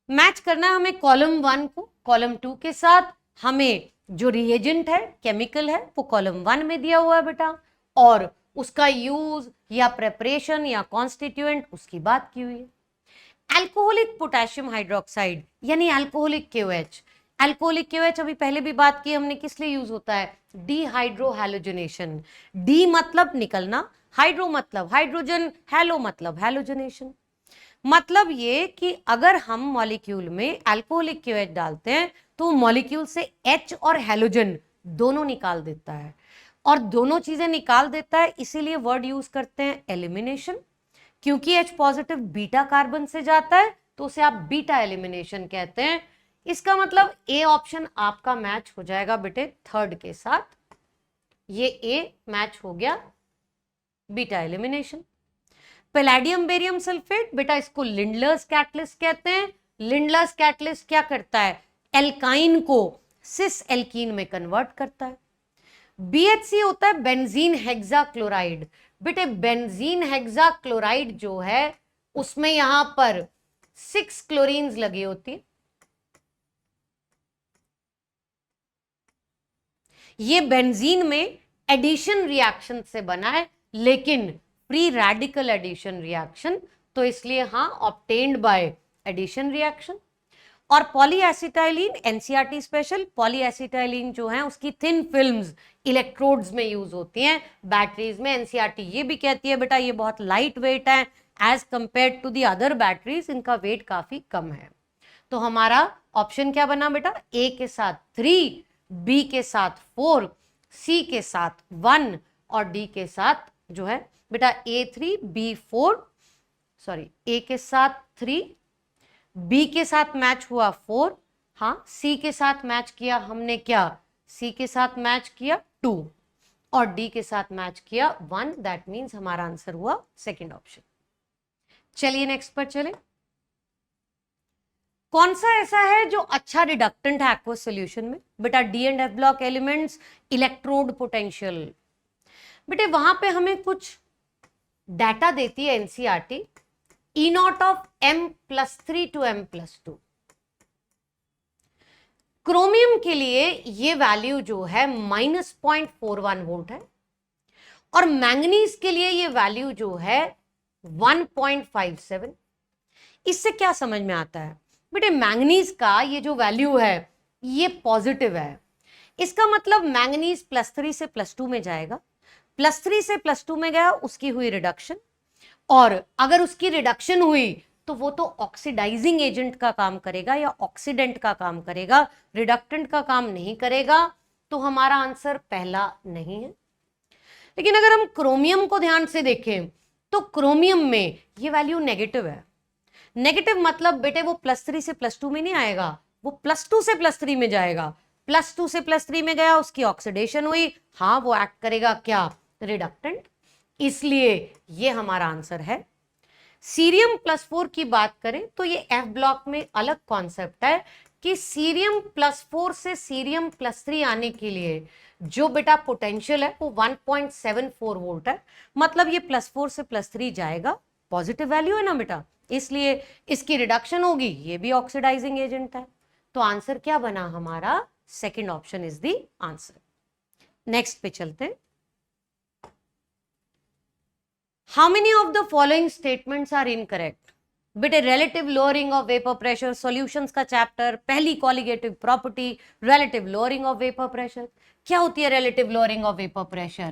मैच करना है हमें कॉलम 1 को कॉलम 2 के साथ। हमें जो रिएजेंट है, केमिकल है, वो कॉलम 1 में दिया हुआ है बेटा, और उसका यूज या प्रेपरेशन या कॉन्स्टिट्यूएंट उसकी बात की हुई है। अल्कोहलिक पोटेशियम हाइड्रोक्साइड यानी अल्कोहलिक KOH। अल्कोहलिक KOH अभी पहले भी बात की हमने, किस लिए यूज होता है, डिहाइड्रोहैलोजनेशन। डी मतलब निकलना, हाइड्रो मतलब हाइड्रोजन, हैलो मतलब हैलोजनेशन। मतलब ये कि अगर हम मॉलिक्यूल में अल्कोहलिक KOH डालते हैं तो मॉलिक्यूल से H और हैलोजन दोनों निकाल देता है, और दोनों चीजें निकाल देता है, इसीलिए वर्ड यूज करते हैं एलिमिनेशन। क्योंकि H पॉजिटिव बीटा कार्बन से जाता है तो उसे आप बीटा एलिमिनेशन कहते हैं। इसका मतलब ए ऑप्शन आपका मैच हो जाएगा बेटे थर्ड के साथ, ये ए मैच हो गया, beta elimination. Palladium barium sulphate, बेटा इसको लिंडलर्स कैटलिस्ट कहते हैं। लिंडलर्स कैटलिस्ट क्या करता है, एल्काइन को सिस एल्कीन में कन्वर्ट करता है। BHC होता है बेंजीन हेक्साक्लोराइड। बेटे बेंजीन हेक्साक्लोराइड जो है उसमें यहां पर 6 क्लोरीन्स लगी होती, ये बेंजीन में एडिशन रिएक्शन से बना है, लेकिन फ्री रेडिकल एडिशन रिएक्शन, तो इसलिए हाँ ऑब्टेन्ड बाय एडिशन रिएक्शन। और पॉलीएसिटाइलिन एनसीईआरटी स्पेशल, पॉलीएसिटाइलिन जो है उसकी थिन फिल्म्स इलेक्ट्रोड्स में यूज होती हैं बैटरीज में। एनसीईआरटी ये भी कहती है बेटा ये बहुत लाइट वेट है as compared to the other batteries, इनका वेट काफी कम है। तो हमारा ऑप्शन क्या बना बेटा, ए के साथ 3, बी के साथ 4, सी के साथ 1 और डी के साथ जो है बेटा A3 B4, सॉरी ए के साथ 3, बी के साथ मैच हुआ 4, हाँ सी के साथ मैच किया हमने क्या, सी के साथ मैच किया 2 और डी के साथ मैच किया 1, दैट मीन्स हमारा आंसर हुआ सेकेंड ऑप्शन। चलिए नेक्स्ट पर चले। कौन सा ऐसा है जो अच्छा रिडक्टेंट है एक्वस सॉल्यूशन में, बेटा D and F block elements, electrode potential. बेटे वहां पे हमें कुछ डाटा देती है NCERT, E0 of M+3 to M+2। Chromium के लिए ये वैल्यू जो है -0.41 वोल्ट है, और मैंगनीज के लिए ये वैल्यू जो है 1.57। इससे क्या समझ में आता है बेटे, मैंगनीज का ये जो वैल्यू है ये पॉजिटिव है, इसका मतलब मैंगनीज +3 से +2 में जाएगा, +3 से +2 में गया उसकी हुई रिडक्शन, और अगर उसकी रिडक्शन हुई तो वो तो ऑक्सीडाइजिंग एजेंट का काम करेगा या ऑक्सीडेंट का काम करेगा, रिडक्टेंट का काम नहीं करेगा, तो हमारा आंसर पहला नहीं है। लेकिन अगर हम क्रोमियम को ध्यान से देखें तो क्रोमियम में ये वैल्यू नेगेटिव है। नेगेटिव मतलब बेटे वो +3 से +2 में नहीं आएगा, वो +2 से +3 में जाएगा, +2 से +3 में गया उसकी ऑक्सीडेशन हुई, हाँ वो एक्ट करेगा क्या, रिडक्टेंट, इसलिए ये हमारा आंसर है। सीरियम +4 की बात करें तो ये एफ ब्लॉक में अलग कॉन्सेप्ट है कि सीरियम +4 से सीरियम +3 आने के लिए जो बेटा पोटेंशियल है वो 1.74 वोल्ट है, मतलब ये +4 से +3 जाएगा, पॉजिटिव वैल्यू है ना बेटा, इसलिए इसकी रिडक्शन होगी, ये भी ऑक्सीडाइजिंग एजेंट है। तो आंसर क्या बना हमारा, second option is the answer. Next पे चलते हैं। How many of the following statements are incorrect? बेटे relative lowering of vapor pressure, solutions का चैप्टर, पहली colligative property, relative lowering of vapor pressure। क्या होती है relative lowering of vapor pressure?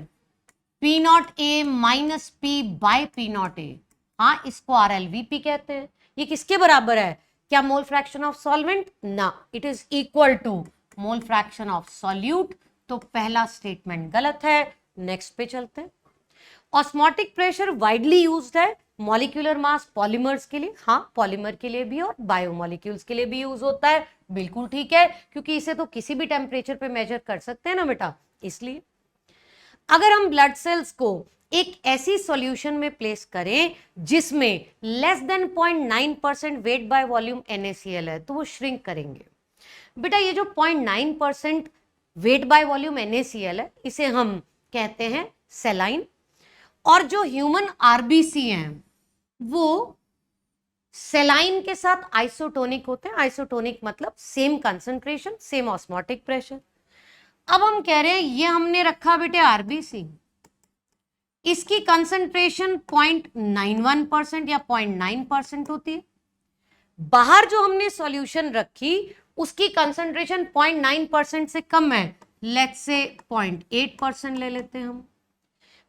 P0A minus P by P0A। हाँ, इसको RLVP कहते हैं। ये किसके बराबर है? क्या मोल फ्रैक्शन ऑफ सॉल्वेंट? ना, it is equal to mole fraction of solute. तो पहला स्टेटमेंट गलत है। नेक्स्ट पे चलते हैं। ऑस्मोटिक प्रेशर वाइडली यूज्ड है मॉलिक्यूलर मास पॉलीमर्स के लिए। हाँ, पॉलीमर के लिए भी और बायोमोलिक्यूल्स के लिए भी यूज होता है। बिल्कुल ठीक है, क्योंकि इसे तो किसी भी टेम्परेचर पे मेजर कर सकते हैं ना बेटा, इसलिए। अगर हम ब्लड सेल्स को एक ऐसी सॉल्यूशन में प्लेस करें जिसमें less than 0.9% weight by volume NaCl है, तो वो श्रिंक करेंगे। बेटा ये जो 0.9% वेट बाय वॉल्यूम NaCl है, इसे हम कहते हैं सेलाइन। और जो ह्यूमन आरबीसी हैं वो सेलाइन के साथ आइसोटोनिक होते हैं। आइसोटोनिक मतलब same concentration, same osmotic pressure. अब हम कह रहे हैं ये हमने रखा बेटे आरबीसी, इसकी कंसंट्रेशन 0.91% या 0.9% होती है। बाहर जो हमने सॉल्यूशन रखी उसकी कंसंट्रेशन 0.9% से कम है, लेट्स से 0.8% ले लेते हैं हम।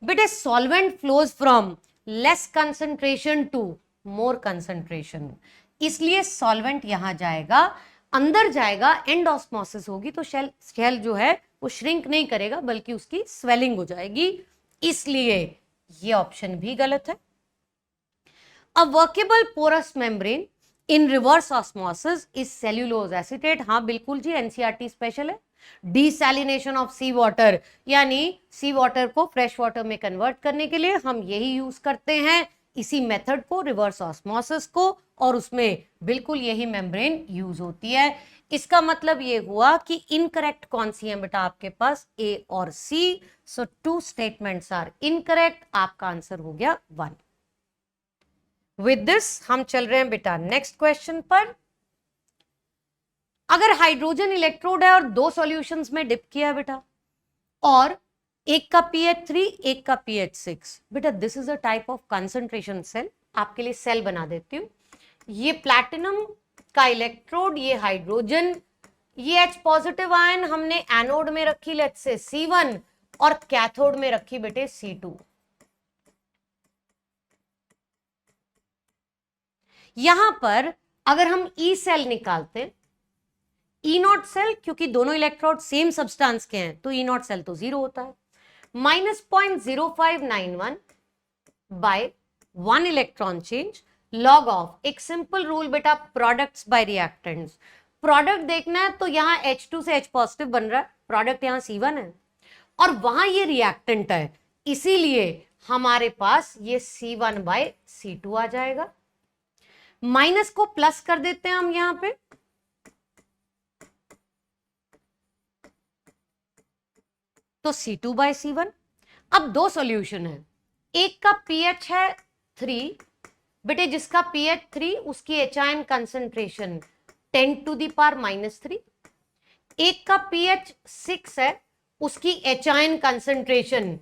बेटे solvent flows from less concentration to more concentration, इसलिए सॉल्वेंट यहां जाएगा, अंदर जाएगा, एंड ऑस्मोसिस होगी, तो शेल जो है वो श्रिंक नहीं करेगा बल्कि उसकी स्वेलिंग हो जाएगी, इसलिए ये ऑप्शन भी गलत है। A workable porous membrane in reverse osmosis is cellulose acetate. हाँ बिल्कुल जी, एनसीईआरटी स्पेशल है। डिसैलिनेशन ऑफ सी वाटर, यानी सी वाटर को फ्रेश वाटर में कन्वर्ट करने के लिए हम यही यूज करते हैं, इसी मेथड को, रिवर्स ऑस्मोसिस को, और उसमें बिल्कुल यही मेम्ब्रेन यूज होती है। इसका मतलब ये हुआ कि इनकरेक्ट कौन सी है बेटा आपके पास, ए और सी। सो 2 स्टेटमेंट्स आर इनकरेक्ट, आपका आंसर हो गया 1। विद दिस हम चल रहे हैं बेटा नेक्स्ट क्वेश्चन पर। अगर हाइड्रोजन इलेक्ट्रोड है और 2 सॉल्यूशंस में डिप किया बेटा, और एक का pH 3 एक का pH 6, बेटा this is a type of concentration cell. आपके लिए सेल बना देती हूं। ये प्लैटिनम का इलेक्ट्रोड, ये हाइड्रोजन, ये H पॉजिटिव आयन हमने एनोड में रखी लेट्स से C1 और कैथोड में रखी बेटे C2। यहां पर अगर हम ई सेल निकालते, ई नॉट सेल, क्योंकि दोनों इलेक्ट्रोड सेम सब्सटेंस के हैं तो ई नॉट सेल तो 0 होता है, -0.0591 by 1 electron change log of, एक सिंपल रूल बेटा, प्रोडक्ट्स बाय रिएक्टेंट्स। प्रोडक्ट देखना है तो यहां H2 से H पॉजिटिव बन रहा है, प्रोडक्ट यहां C1 है और वहां ये रिएक्टेंट है, इसीलिए हमारे पास ये C1 बाय C2 आ जाएगा। माइनस को प्लस कर देते हैं हम यहां पे, तो C2 बाय C1। अब 2 सॉल्यूशन है, एक का pH है 3, बेटे जिसका pH 3 उसकी H आयन कंसंट्रेशन 10⁻⁻3, एक का pH 6 है उसकी H आयन कंसंट्रेशन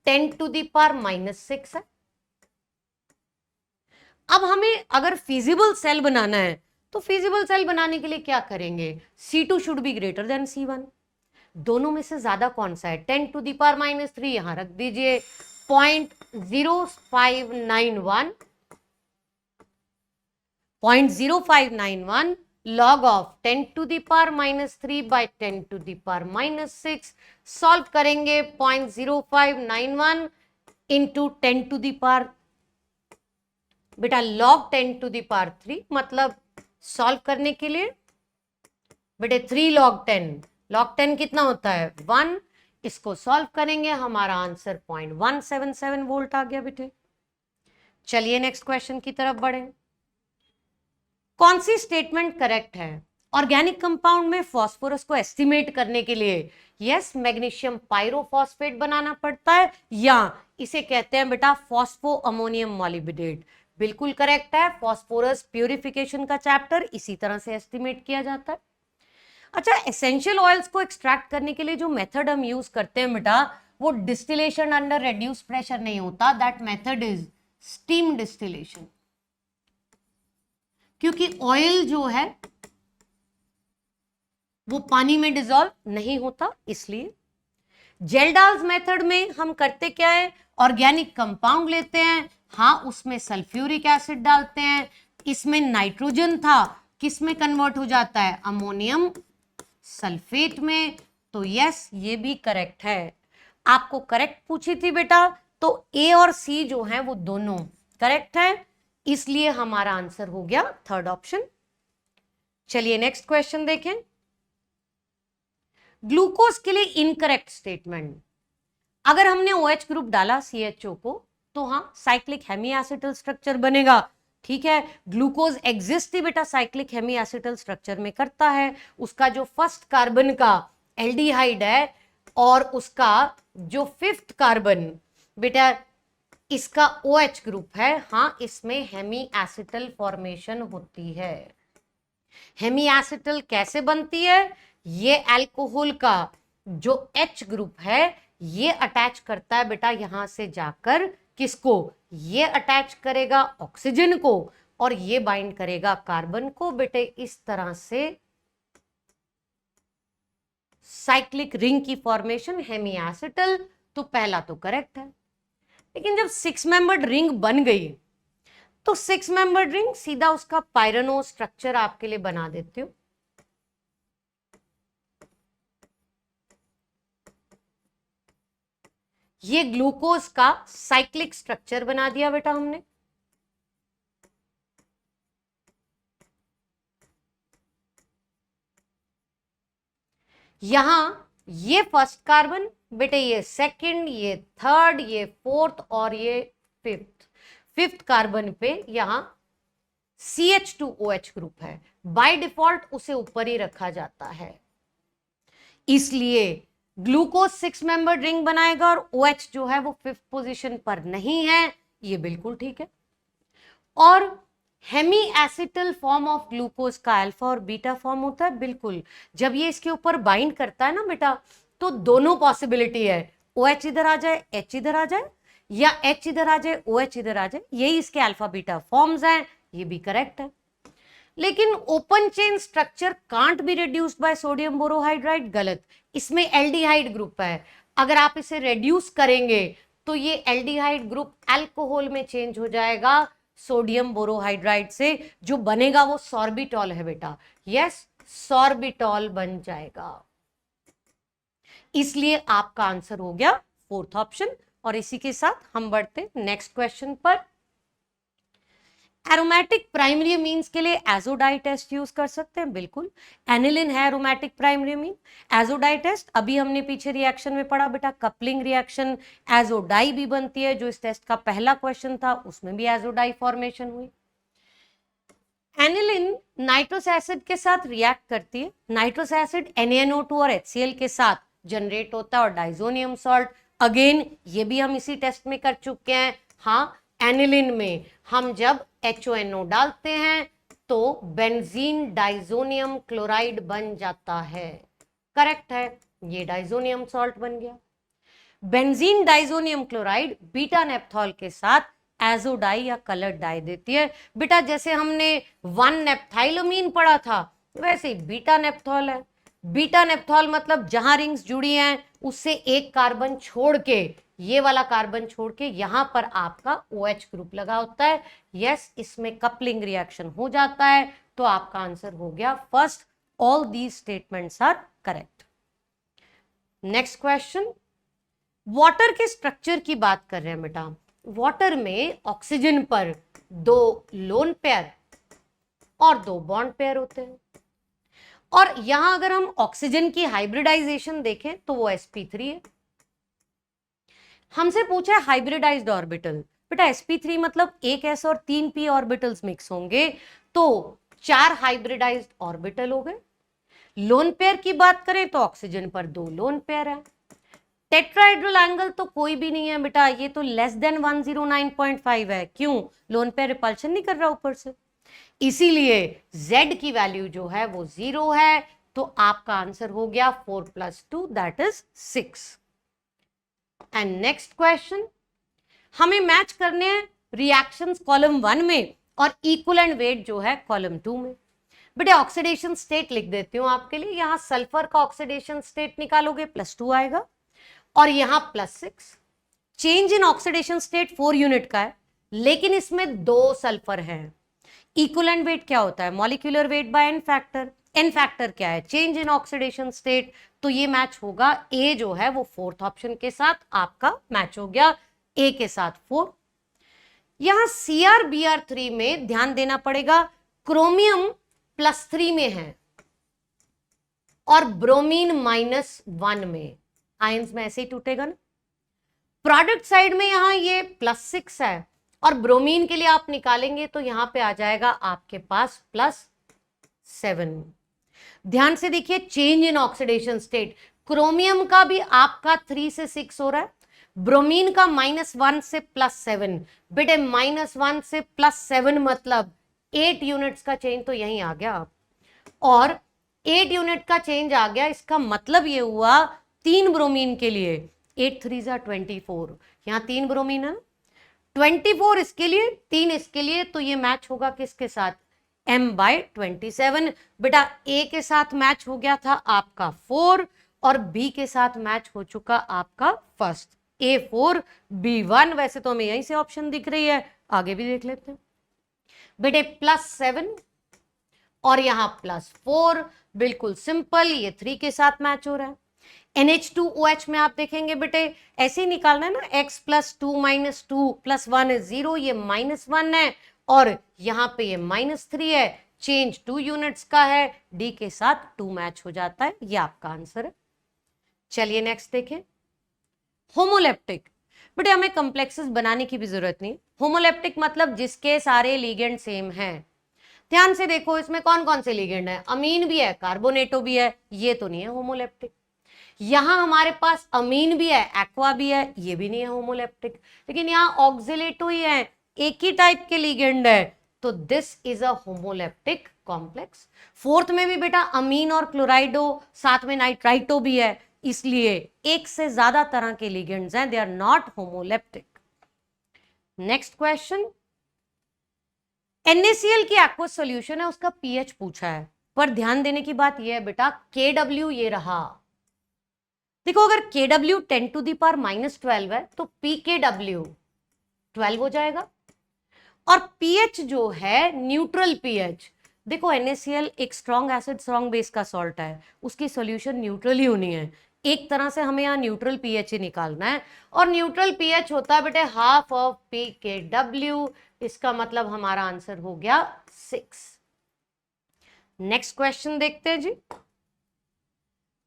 10⁻⁻6 है। अब हमें अगर फिजिबल सेल बनाना है तो फिजिबल सेल बनाने के लिए क्या करेंगे, C2 should be greater than C1। दोनों में से ज्यादा कौन सा है, 10⁻⁻3 यहां रख दीजिए, 0.0591 log ऑफ 10⁻⁻3 बाय 10⁻⁻6। सॉल्व करेंगे 0.0591 इंटू 10⁻, बेटा log 10⁻3, मतलब सॉल्व करने के लिए बेटे 3 log 10 कितना होता है 1, इसको सॉल्व करेंगे हमारा आंसर 0.177 वोल्ट आ गया बेटे। चलिए नेक्स्ट क्वेश्चन की तरफ बढ़े। कौन सी स्टेटमेंट करेक्ट है, ऑर्गेनिक कंपाउंड में फास्फोरस को एस्टिमेट करने के लिए यस मैग्नीशियम पायरोफॉस्फेट बनाना पड़ता है, या इसे कहते हैं बेटा फॉस्फो अमोनियम मॉलिब्डेट। बिल्कुल करेक्ट है, फॉस्फोरस प्यूरिफिकेशन का चैप्टर इसी तरह से एस्टिमेट किया जाता है। अच्छा, एसेंशियल ऑयल्स को एक्सट्रैक्ट करने के लिए जो मेथड हम यूज करते हैं बेटा, वो डिस्टिलेशन अंडर रेड्यूस प्रेशर नहीं होता, that method is steam distillation, क्योंकि ऑयल जो है वो पानी में डिसॉल्व नहीं होता, इसलिए जेल्डाल्स मेथड में हम करते क्या है, ऑर्गेनिक कंपाउंड लेते हैं, हाँ उसमें सल्फ्यूरिक एसिड डालते हैं, इसमें नाइट्रोजन था, किस में कन्वर्ट हो जाता है, अमोनियम सल्फेट में। तो यस ये भी करेक्ट है। आपको करेक्ट पूछी थी बेटा, तो ए और सी जो है वो दोनों करेक्ट है, इसलिए हमारा आंसर हो गया थर्ड ऑप्शन। चलिए नेक्स्ट क्वेश्चन देखें। ग्लूकोज के लिए इनकरेक्ट स्टेटमेंट, अगर हमने OH ग्रुप डाला CHO को तो हाँ साइक्लिक हेमी एसिटल स्ट्रक्चर बनेगा, ठीक है। ग्लूकोज एग्जिस्ट ही बेटा साइक्लिक हेमी एसिटल स्ट्रक्चर में करता है, उसका जो फर्स्ट कार्बन का एल्डिहाइड है और उसका जो फिफ्थ कार्बन बेटा इसका OH ग्रुप है, हाँ इसमें हेमी एसिटल फॉर्मेशन होती है। हेमी एसिटल कैसे बनती है, ये अल्कोहल का जो H ग्रुप है ये अटैच करता है बेटा यहां से जाकर किसको, ये अटैच करेगा ऑक्सीजन को और ये बाइंड करेगा कार्बन को। बेटे इस तरह से साइक्लिक रिंग की फॉर्मेशन हेमी एसिटल, तो पहला तो करेक्ट है। लेकिन जब 6 मेंबर्ड रिंग बन गई तो 6 मेंबर्ड रिंग सीधा उसका पायरनो स्ट्रक्चर आपके लिए बना देती हूं। ये ग्लूकोज का साइक्लिक स्ट्रक्चर बना दिया बेटा हमने। यहां ये फर्स्ट कार्बन बेटे, ये सेकंड, ये थर्ड, ये फोर्थ और ये फिफ्थ कार्बन पे यहां CH2OH ग्रुप है, बाय डिफॉल्ट उसे ऊपर ही रखा जाता है, इसलिए ग्लूकोज 6 मेंबर्ड रिंग बनाएगा और OH जो है वो फिफ्थ पोजीशन पर नहीं है, ये बिल्कुल ठीक है। और hemiacetal form of glucose का अल्फा और बीटा फॉर्म होता है, बिल्कुल जब ये इसके ऊपर बाइंड करता है ना बेटा, तो दोनों पॉसिबिलिटी है, OH इधर आ जाए H इधर आ जाए, या H इधर आ जाए OH इधर आ जाए, यही इसके अल्फा बीटा फॉर्म्स हैं, ये भी करेक्ट है। लेकिन open chain structure can't be reduced by sodium borohydride, गलत, इसमें एल्डिहाइड ग्रुप है, अगर आप इसे रिड्यूस करेंगे तो ये एल्डिहाइड ग्रुप अल्कोहल में चेंज हो जाएगा सोडियम बोरोहाइड्राइड से, जो बनेगा वो सॉर्बिटॉल है बेटा, यस सॉर्बिटॉल बन जाएगा, इसलिए आपका आंसर हो गया फोर्थ ऑप्शन। और इसी के साथ हम बढ़ते नेक्स्ट क्वेश्चन पर। एरोमेटिक प्राइमरी मीन्स के लिए एजोडाई टेस्ट यूज कर सकते हैं, बिल्कुल एनिलिन है aromatic primary mean. Azo dye test अभी हमने पीछे रिएक्शन में पढ़ा बेटा, कपलिंग रिएक्शन एजोडाई भी बनती है, जो इस टेस्ट का पहला क्वेश्चन था उसमें भी एजोडाई फॉर्मेशन हुई। एनिलिन नाइट्रस एसिड के साथ रिएक्ट करती है, नाइट्रस एसिड NaNO2 और HCl के साथ जनरेट होता है और डाइजोनियम सॉल्ट, अगेन ये भी हम इसी टेस्ट में कर चुके हैं। हाँ एनिलिन में हम जब HONO डालते हैं तो बेंजीन डाइजोनियम क्लोराइड बन जाता है, करेक्ट है, ये डाइजोनियम सॉल्ट बन गया। बेंजीन डाइजोनियम क्लोराइड बीटा नेप्थॉल के साथ एजोडाई या कलर डाई देती है बेटा, जैसे हमने 1 नेप्थाइलमीन पढ़ा था वैसे ही बीटा नेप्थॉल है। बीटा नेप्थॉल मतलब जहां रिंग्स जुड़ी हैं उससे एक कार्बन छोड़ के, ये वाला कार्बन छोड़ के यहां पर आपका OH ग्रुप लगा होता है, यस इसमें कपलिंग रिएक्शन हो जाता है, तो आपका आंसर हो गया first, all these statements are correct. Next question, water के स्ट्रक्चर की बात कर रहे हैं बेटा। वाटर में ऑक्सीजन पर 2 लोन पेयर और 2 बॉन्ड पेयर होते हैं, और यहां अगर हम ऑक्सीजन की हाइब्रिडाइजेशन देखें तो वो sp3 है। हमसे पूछा है हाइब्रिडाइज्ड ऑर्बिटल, बेटा sp3 मतलब एक s और 3 p ऑर्बिटल्स मिक्स होंगे तो 4 हाइब्रिडाइज्ड ऑर्बिटल हो गए। लोन पेयर की बात करें तो ऑक्सीजन पर 2 लोन पेयर है। टेट्राहेड्रल एंगल तो कोई भी नहीं है बेटा, ये तो लेस देन 109.5 है, क्यों, लोन पेयर रिपल्शन नहीं कर रहा ऊपर से, इसीलिए Z की वैल्यू जो है वो 0 है, तो आपका आंसर हो गया 4 + 2 that is 6। And next question, हमें मैच करने हैं रिएक्शंस कॉलम 1 में और इक्विवेलेंट वेट जो है कॉलम 2 में। बेटे ऑक्सीडेशन स्टेट लिख देती हूं आपके लिए, यहां सल्फर का ऑक्सीडेशन स्टेट निकालोगे +2 आएगा, और यहां +6। Change in oxidation state 4 unit का है, लेकिन इसमें 2 सल्फर है। इक्विवेलेंट वेट क्या होता है? Molecular weight by n factor. N factor क्या है? Change in oxidation state. तो ये मैच होगा, ए जो है वो 4th ऑप्शन के साथ आपका मैच हो गया, ए के साथ 4। यहां CrBr3 में ध्यान देना पड़ेगा, क्रोमियम +3 में है और ब्रोमीन -1 में, आयंस में ऐसे ही टूटेगा ना। प्रोडक्ट साइड में यहां ये +6 है और ब्रोमीन के लिए आप निकालेंगे तो यहां पे आ जाएगा आपके पास +7। ध्यान से देखिए, change in oxidation state, chromium का भी आपका 3 से 6 हो रहा है, ब्रोमीन का -1 से +7। बेटे -1 से +7 मतलब 8 यूनिट्स का चेंज तो यहीं आ गया, और 8 यूनिट का चेंज आ गया, इसका मतलब ये हुआ 3 ब्रोमीन के लिए 8 3 जा 24, यहां 3 ब्रोमीन है, 24 इसके लिए, 3 इसके लिए, तो ये मैच होगा किसके साथ? m/27। बेटा ए के साथ मैच हो गया था आपका 4 और बी के साथ मैच हो चुका आपका फर्स्ट, A4 B1। वैसे तो हमें यहीं से ऑप्शन दिख रही है, आगे भी देख लेते हैं। बेटे +7 और यहां +4, बिल्कुल सिंपल, ये 3 के साथ मैच हो रहा है। NH2OH में आप देखेंगे बेटे ऐसे ही निकालना है ना, x + 2 - 2 + 1 is 0, ये -1 है और यहां पे ये -3 है, चेंज 2 यूनिट्स का है, डी के साथ 2 मैच हो जाता है, ये आपका आंसर है। चलिए नेक्स्ट देखें, होमोलेप्टिक। बेटे हमें कॉम्प्लेक्सेस बनाने की भी जरूरत नहीं, होमोलेप्टिक मतलब जिसके सारे लिगेंड सेम हैं। ध्यान से देखो, इसमें कौन कौन से लिगेंड है? अमीन भी है, कार्बोनेटो भी है, ये तो नहीं है होमोलेप्टिक। यहां हमारे पास अमीन भी है, एक्वा भी है, ये भी नहीं है होमोलेप्टिक। लेकिन यहां ऑक्सिलेटो ही है, एक ही टाइप के लिगेंड है, तो this is a homoleptic complex. 4th में भी बेटा अमीन और क्लोराइडो, साथ में नाइट्राइटो भी है, इसलिए एक से ज्यादा तरह के लिगेंड्स हैं, they are not homoleptic. Next question, NaCl की एक्वस सॉल्यूशन है, उसका पीएच पूछा है, पर ध्यान देने की बात यह है बेटा, Kw ये रहा। देखो अगर Kw 10⁻⁻12 है तो pKw 12 हो जाएगा, और pH जो है न्यूट्रल pH, देखो NaCl एक स्ट्रॉन्ग एसिड स्ट्रॉन्ग बेस का सॉल्ट है, उसकी सॉल्यूशन न्यूट्रल ही होनी है, एक तरह से हमें यहाँ न्यूट्रल pH ही निकालना है, और न्यूट्रल pH होता है बेटे हाफ ऑफ pKw, इसका मतलब हमारा आंसर हो गया 6। नेक्स्ट क्वेश्चन देखते हैं जी,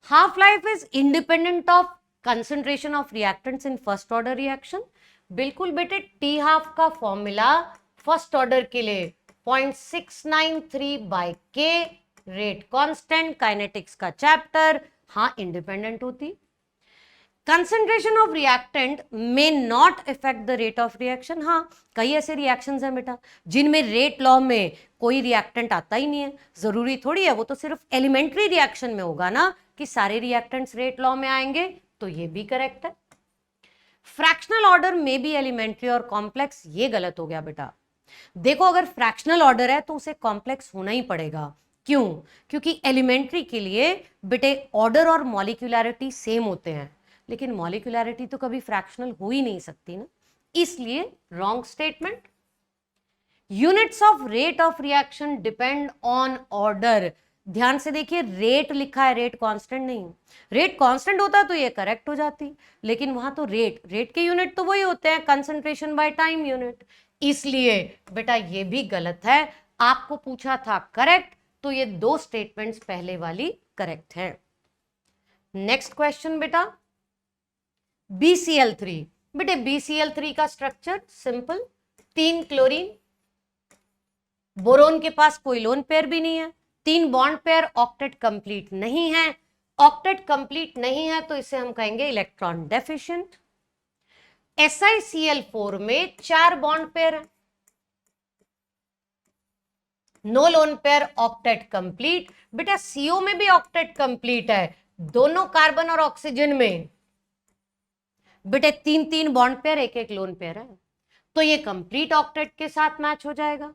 half life is independent of concentration of reactants in first order reaction। बिल्कुल बेटे, टी हाफ का फॉर्मूला फर्स्ट ऑर्डर के लिए 0.693/K, रेट कांस्टेंट, काइनेटिक्स का चैप्टर, हाँ इंडिपेंडेंट होती। Concentration of reactant may not effect the rate of reaction. हाँ, कई ऐसे रिएक्शंस हैं बेटा जिनमें रेट लॉ में कोई रिएक्टेंट आता ही नहीं है, जरूरी थोड़ी है, वो तो सिर्फ एलिमेंट्री रिएक्शन में होगा ना कि सारे रिएक्टेंट्स रेट लॉ में आएंगे, तो ये भी करेक्ट है। फ्रैक्शनल ऑर्डर में भी एलिमेंट्री और कॉम्प्लेक्स, ये गलत हो गया बेटा। देखो अगर फ्रैक्शनल ऑर्डर है तो उसे कॉम्प्लेक्स होना ही पड़ेगा, क्यों? क्योंकि एलिमेंट्री के लिए बेटे ऑर्डर और मॉलिक्यूलैरिटी सेम होते हैं, लेकिन मॉलिक्यूलैरिटी तो कभी फ्रैक्शनल हो ही नहीं सकती ना, इसलिए wrong statement. Units of rate of reaction depend on order. ध्यान से देखिए, रेट लिखा है, रेट कांस्टेंट नहीं। रेट कांस्टेंट होता तो ये करेक्ट हो जाती, लेकिन वहां तो रेट के यूनिट तो वही होते हैं, कंसंट्रेशन बाय टाइम यूनिट, इसलिए बेटा ये भी गलत है। आपको पूछा था करेक्ट, तो ये 2 स्टेटमेंट्स पहले वाली करेक्ट है। नेक्स्ट क्वेश्चन बेटा, BCl3। बेटे BCl3 का स्ट्रक्चर सिंपल, 3 क्लोरीन, बोरोन के पास कोई लोन पेयर भी नहीं है, 3 बॉन्ड पेयर, ऑक्टेट कंप्लीट नहीं है। ऑक्टेट कंप्लीट नहीं है तो इसे हम कहेंगे इलेक्ट्रॉन डेफिशिएंट। SiCl4 में 4 बॉन्ड पेयर है, no lone pair, octet complete. बेटा CO में भी ऑक्टेट कंप्लीट है, दोनों कार्बन और ऑक्सीजन में बेटे 3 बॉन्ड पेयर, 1 लोन पेयर है, तो ये कंप्लीट ऑक्टेट के साथ मैच हो जाएगा।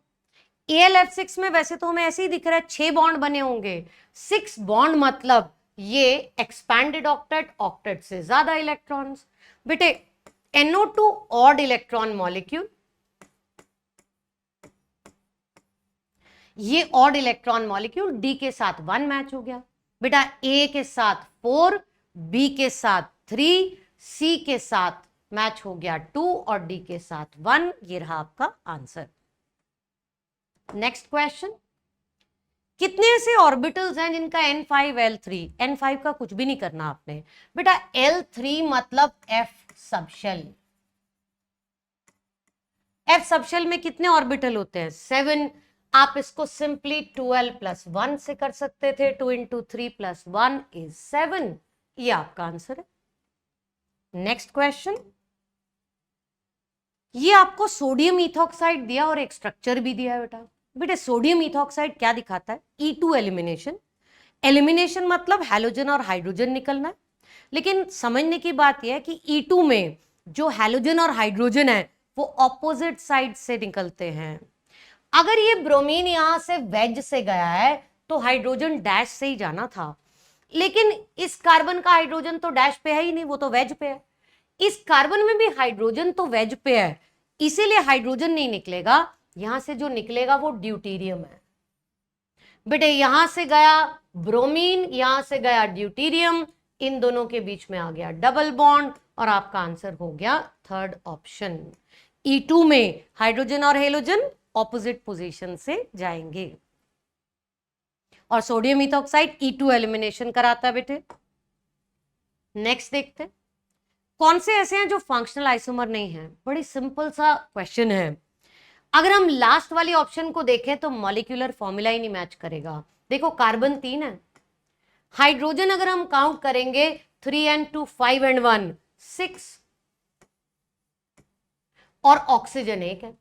AlF6 में वैसे तो हमें ऐसे ही दिख रहा है 6 बॉन्ड बने होंगे, 6 बॉन्ड मतलब ये एक्सपैंडेड ऑक्टेट, ऑक्टेट से ज्यादा इलेक्ट्रॉन्स। बेटे NO2 ऑड इलेक्ट्रॉन मॉलिक्यूल, ये ऑड इलेक्ट्रॉन मॉलिक्यूल डी के साथ 1 मैच हो गया। बेटा ए के साथ 4, बी के साथ 3, सी के साथ मैच हो गया 2 और डी के साथ 1। ये रहा आपका आंसर। नेक्स्ट क्वेश्चन, कितने ऐसे ऑर्बिटल्स हैं जिनका N5L3? N5 का कुछ भी नहीं करना आपने बेटा, L3 मतलब F सबशेल। F सबशेल में कितने ऑर्बिटल होते हैं? 7। आप इसको सिंपली 12 + 1 से कर सकते थे। 2 × 3 + 1 = 7। ये आपका आंसर है। नेक्स्ट क्वेश्चन, ये आपको सोडियम इथॉक्साइड दिया और एक स्ट्रक्चर भी दिया है बेटा। बेटे सोडियम इथॉक्साइड क्या दिखाता है? E2 elimination. एलिमिनेशन मतलब हैलोजन और हाइड्रोजन निकलना है। लेकिन समझने की बात यह है कि E2 में जो हैलोजन और हाइड्रोजन है वो ऑपोजिट साइड से निकलते हैं। अगर ये ब्रोमीन यहां से वेज से गया है तो हाइड्रोजन डैश से ही जाना था, लेकिन इस कार्बन का हाइड्रोजन तो डैश पे है ही नहीं, वो तो वेज पे है। इस कार्बन में भी हाइड्रोजन तो वेज पे है, इसीलिए हाइड्रोजन नहीं निकलेगा। यहां से जो निकलेगा वो ड्यूटीरियम है। बेटे यहां से गया ब्रोमीन, यहां से गया ड्यूटीरियम, इन दोनों के बीच में आ गया डबल बॉन्ड और आपका आंसर हो गया थर्ड ऑप्शन। E2 में हाइड्रोजन और हेलोजन ऑपोजिट पोजीशन से जाएंगे और सोडियम इथॉक्साइड E2 एलिमिनेशन कराता है बेटे। नेक्स्ट देखते हैं, कौन से ऐसे हैं जो फंक्शनल आइसोमर नहीं है? बड़ी सिंपल सा क्वेश्चन है। अगर हम लास्ट वाली ऑप्शन को देखें तो मॉलिक्यूलर फॉर्मूला ही नहीं मैच करेगा। देखो कार्बन 3 है, हाइड्रोजन अगर हम काउंट करेंगे 3n2 5n1 6 और ऑक्सीजन 1 है।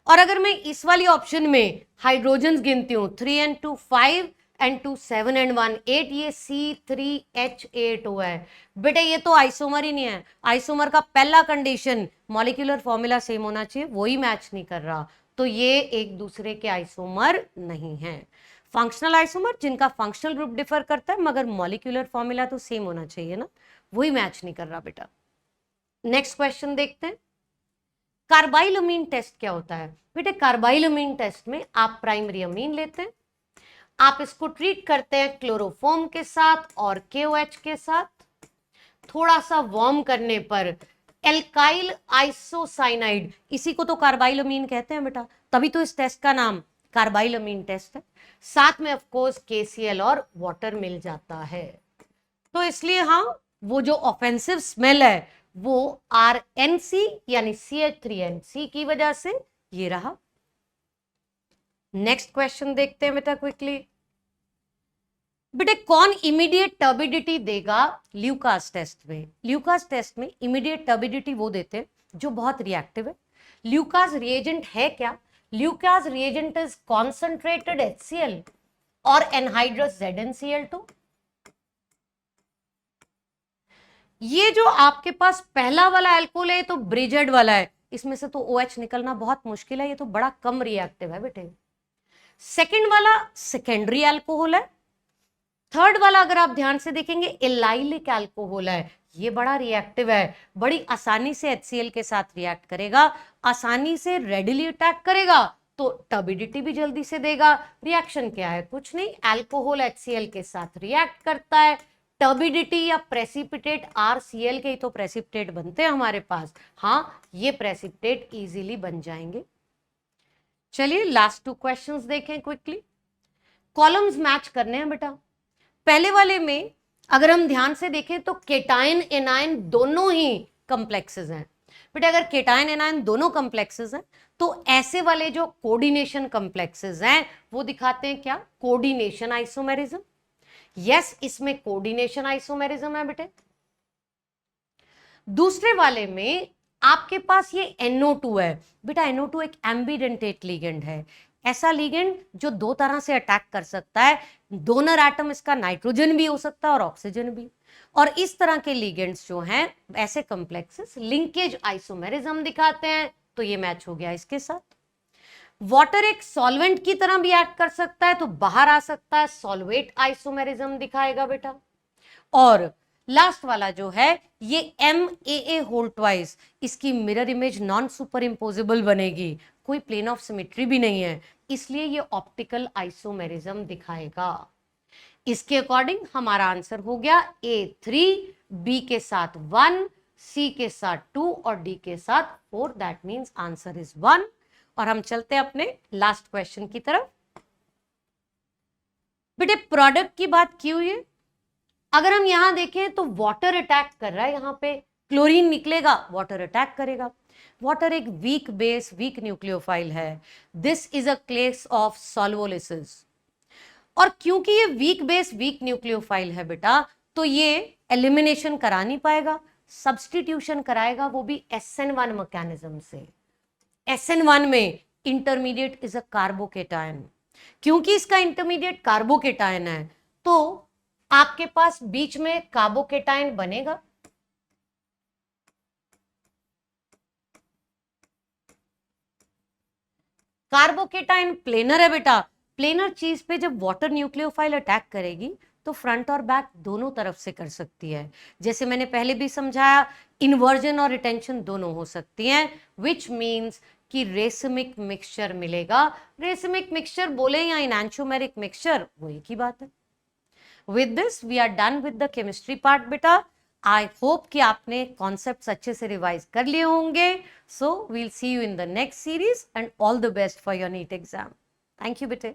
और अगर मैं इस वाली ऑप्शन में हाइड्रोजन गिनती हूं 3n2 5n2 7n1 8, ये C3H8O है। बेटे ये तो आइसोमर ही नहीं है। आइसोमर का पहला कंडीशन मॉलिक्यूलर फॉर्मूला सेम होना चाहिए, वही मैच नहीं कर रहा, तो ये एक दूसरे के आइसोमर नहीं है। फंक्शनल आइसोमर जिनका फंक्शनल ग्रुप डिफर करता है मगर मॉलिक्यूलर फॉर्मूला तो सेम होना चाहिए ना, वही मैच नहीं कर रहा बेटा। नेक्स्ट क्वेश्चन देखते हैं, कार्बाइल अमीन टेस्ट क्या होता है? बेटे कार्बाइल अमीन टेस्ट में आप प्राइमरी अमीन लेते हैं, आप इसको ट्रीट करते हैं क्लोरोफॉर्म के साथ और KOH के साथ, थोड़ा सा वार्म करने पर एल्काइल आइसोसाइनाइड, इसी को तो कार्बाइल अमीन कहते हैं बेटा, तभी तो इस टेस्ट का नाम कार्बाइल अमीन टेस्ट है। साथ में ऑफ कोर्स KCl और वाटर मिल जाता है, तो इसलिए हाँ वो जो ऑफेंसिव स्मेल है वो RNC यानी CH3NC की वजह से ये रहा। नेक्स्ट क्वेश्चन देखते हैं बेटा क्विकली। बेटे कौन इमीडिएट टर्बिडिटी देगा ल्यूकास टेस्ट में? ल्यूकास टेस्ट में इमीडिएट टर्बिडिटी वो देते हैं जो बहुत रिएक्टिव है। ल्यूकास रिएजेंट है क्या? Lucas reagent is concentrated HCl और एनहाइड्रस ZnCl2। ये जो आपके पास पहला वाला एल्कोहल है तो ब्रिजेड वाला है, इसमें से तो OH निकलना बहुत मुश्किल है, ये तो बड़ा कम रिएक्टिव है बेटे। सेकंड वाला सेकेंडरी अल्कोहल है। थर्ड वाला अगर आप ध्यान से देखेंगे एलाइलिक अल्कोहल है, ये बड़ा रिएक्टिव है, बड़ी आसानी से HCl के साथ रिएक्ट करेगा, आसानी से रेडिली अटैक करेगा, तो टर्बिडिटी भी जल्दी से देगा। रिएक्शन क्या है? कुछ नहीं, अल्कोहल HCl के साथ रिएक्ट करता है, टर्बिडिटी या प्रेसिपिटेट RCl के ही तो प्रेसिपिटेट बनते हैं हमारे पास, हाँ ये प्रेसिपिटेट इजीली बन जाएंगे। चलिए लास्ट 2 क्वेश्चंस देखें क्विकली। कॉलम्स मैच करने हैं बेटा। पहले वाले में अगर हम ध्यान से देखें तो केटाइन एनायन दोनों ही कॉम्प्लेक्सेस हैं बेटा। अगर केटाइन एनायन दोनों कॉम्प्लेक्सेस हैं तो ऐसे वाले जो कोऑर्डिनेशन कॉम्प्लेक्सेस हैं वो दिखाते हैं क्या? Coordination isomerism. यस, इसमें कोऑर्डिनेशन आइसोमेरिज्म है बेटे। दूसरे वाले में आपके पास ये NO2 है बेटा। NO2 एक एम्बिडेंटेट लिगेंड है, ऐसा लिगेंड जो 2 तरह से अटैक कर सकता है। डोनर एटम इसका नाइट्रोजन भी हो सकता है और ऑक्सीजन भी, और इस तरह के लिगेंड्स जो हैं ऐसे कॉम्प्लेक्सेस लिंकेज आइसोमेरिज्म दिखाते हैं, तो ये मैच हो गया इसके साथ। वाटर एक सॉल्वेंट की तरह भी एक्ट कर सकता है तो बाहर आ सकता है, सॉल्वेट आइसोमेरिज्म दिखाएगा बेटा। और लास्ट वाला जो है ये MAA होल ट्वाइस, इसकी mirror image non super imposable बनेगी, कोई प्लेन ऑफ सिमेट्री भी नहीं है, इसलिए ये ऑप्टिकल आइसोमेरिज्म दिखाएगा। इसके अकॉर्डिंग हमारा आंसर हो गया A3, B के साथ 1, C के साथ 2 और D के साथ 4, दैट मीन्स आंसर इज 1। और हम चलते हैं अपने लास्ट क्वेश्चन की तरफ। बेटे प्रोडक्ट की बात की हुई है, अगर हम यहां देखें तो वाटर अटैक कर रहा है, यहां पे क्लोरीन निकलेगा, वाटर अटैक करेगा। वाटर एक वीक बेस, वीक न्यूक्लियोफाइल है, this is a case of solvolysis. और क्योंकि ये वीक बेस, वीक न्यूक्लियोफाइल है बेटा, तो ये एलिमिनेशन करा नहीं पाएगा, सब्सटीट्यूशन कराएगा, वो भी SN1 मैकेनिज्म से। SN1 में इंटरमीडिएट इज अ कार्बोकेटायन, क्योंकि इसका इंटरमीडिएट कार्बोकेटायन है तो आपके पास बीच में कार्बोकेटायन बनेगा। कार्बोकेटायन प्लेनर है बेटा, प्लेनर चीज पे जब वाटर न्यूक्लियोफाइल अटैक करेगी तो फ्रंट और बैक दोनों तरफ से कर सकती है। जैसे मैंने पहले भी समझाया, इन्वर्जन और रिटेंशन दोनों हो सकती हैं, विच मीन्स कि रेसमिक मिक्सचर मिलेगा। रेसमिक मिक्सचर बोले या इनैंचोमेरिक मिक्सचर, वो एक ही बात है। With this we are done with the chemistry part बेटा। आई होप कि आपने कॉन्सेप्ट्स अच्छे से रिवाइज कर लिए होंगे। So we'll see you in the next series and all the best for your NEET exam. Thank you बेटे।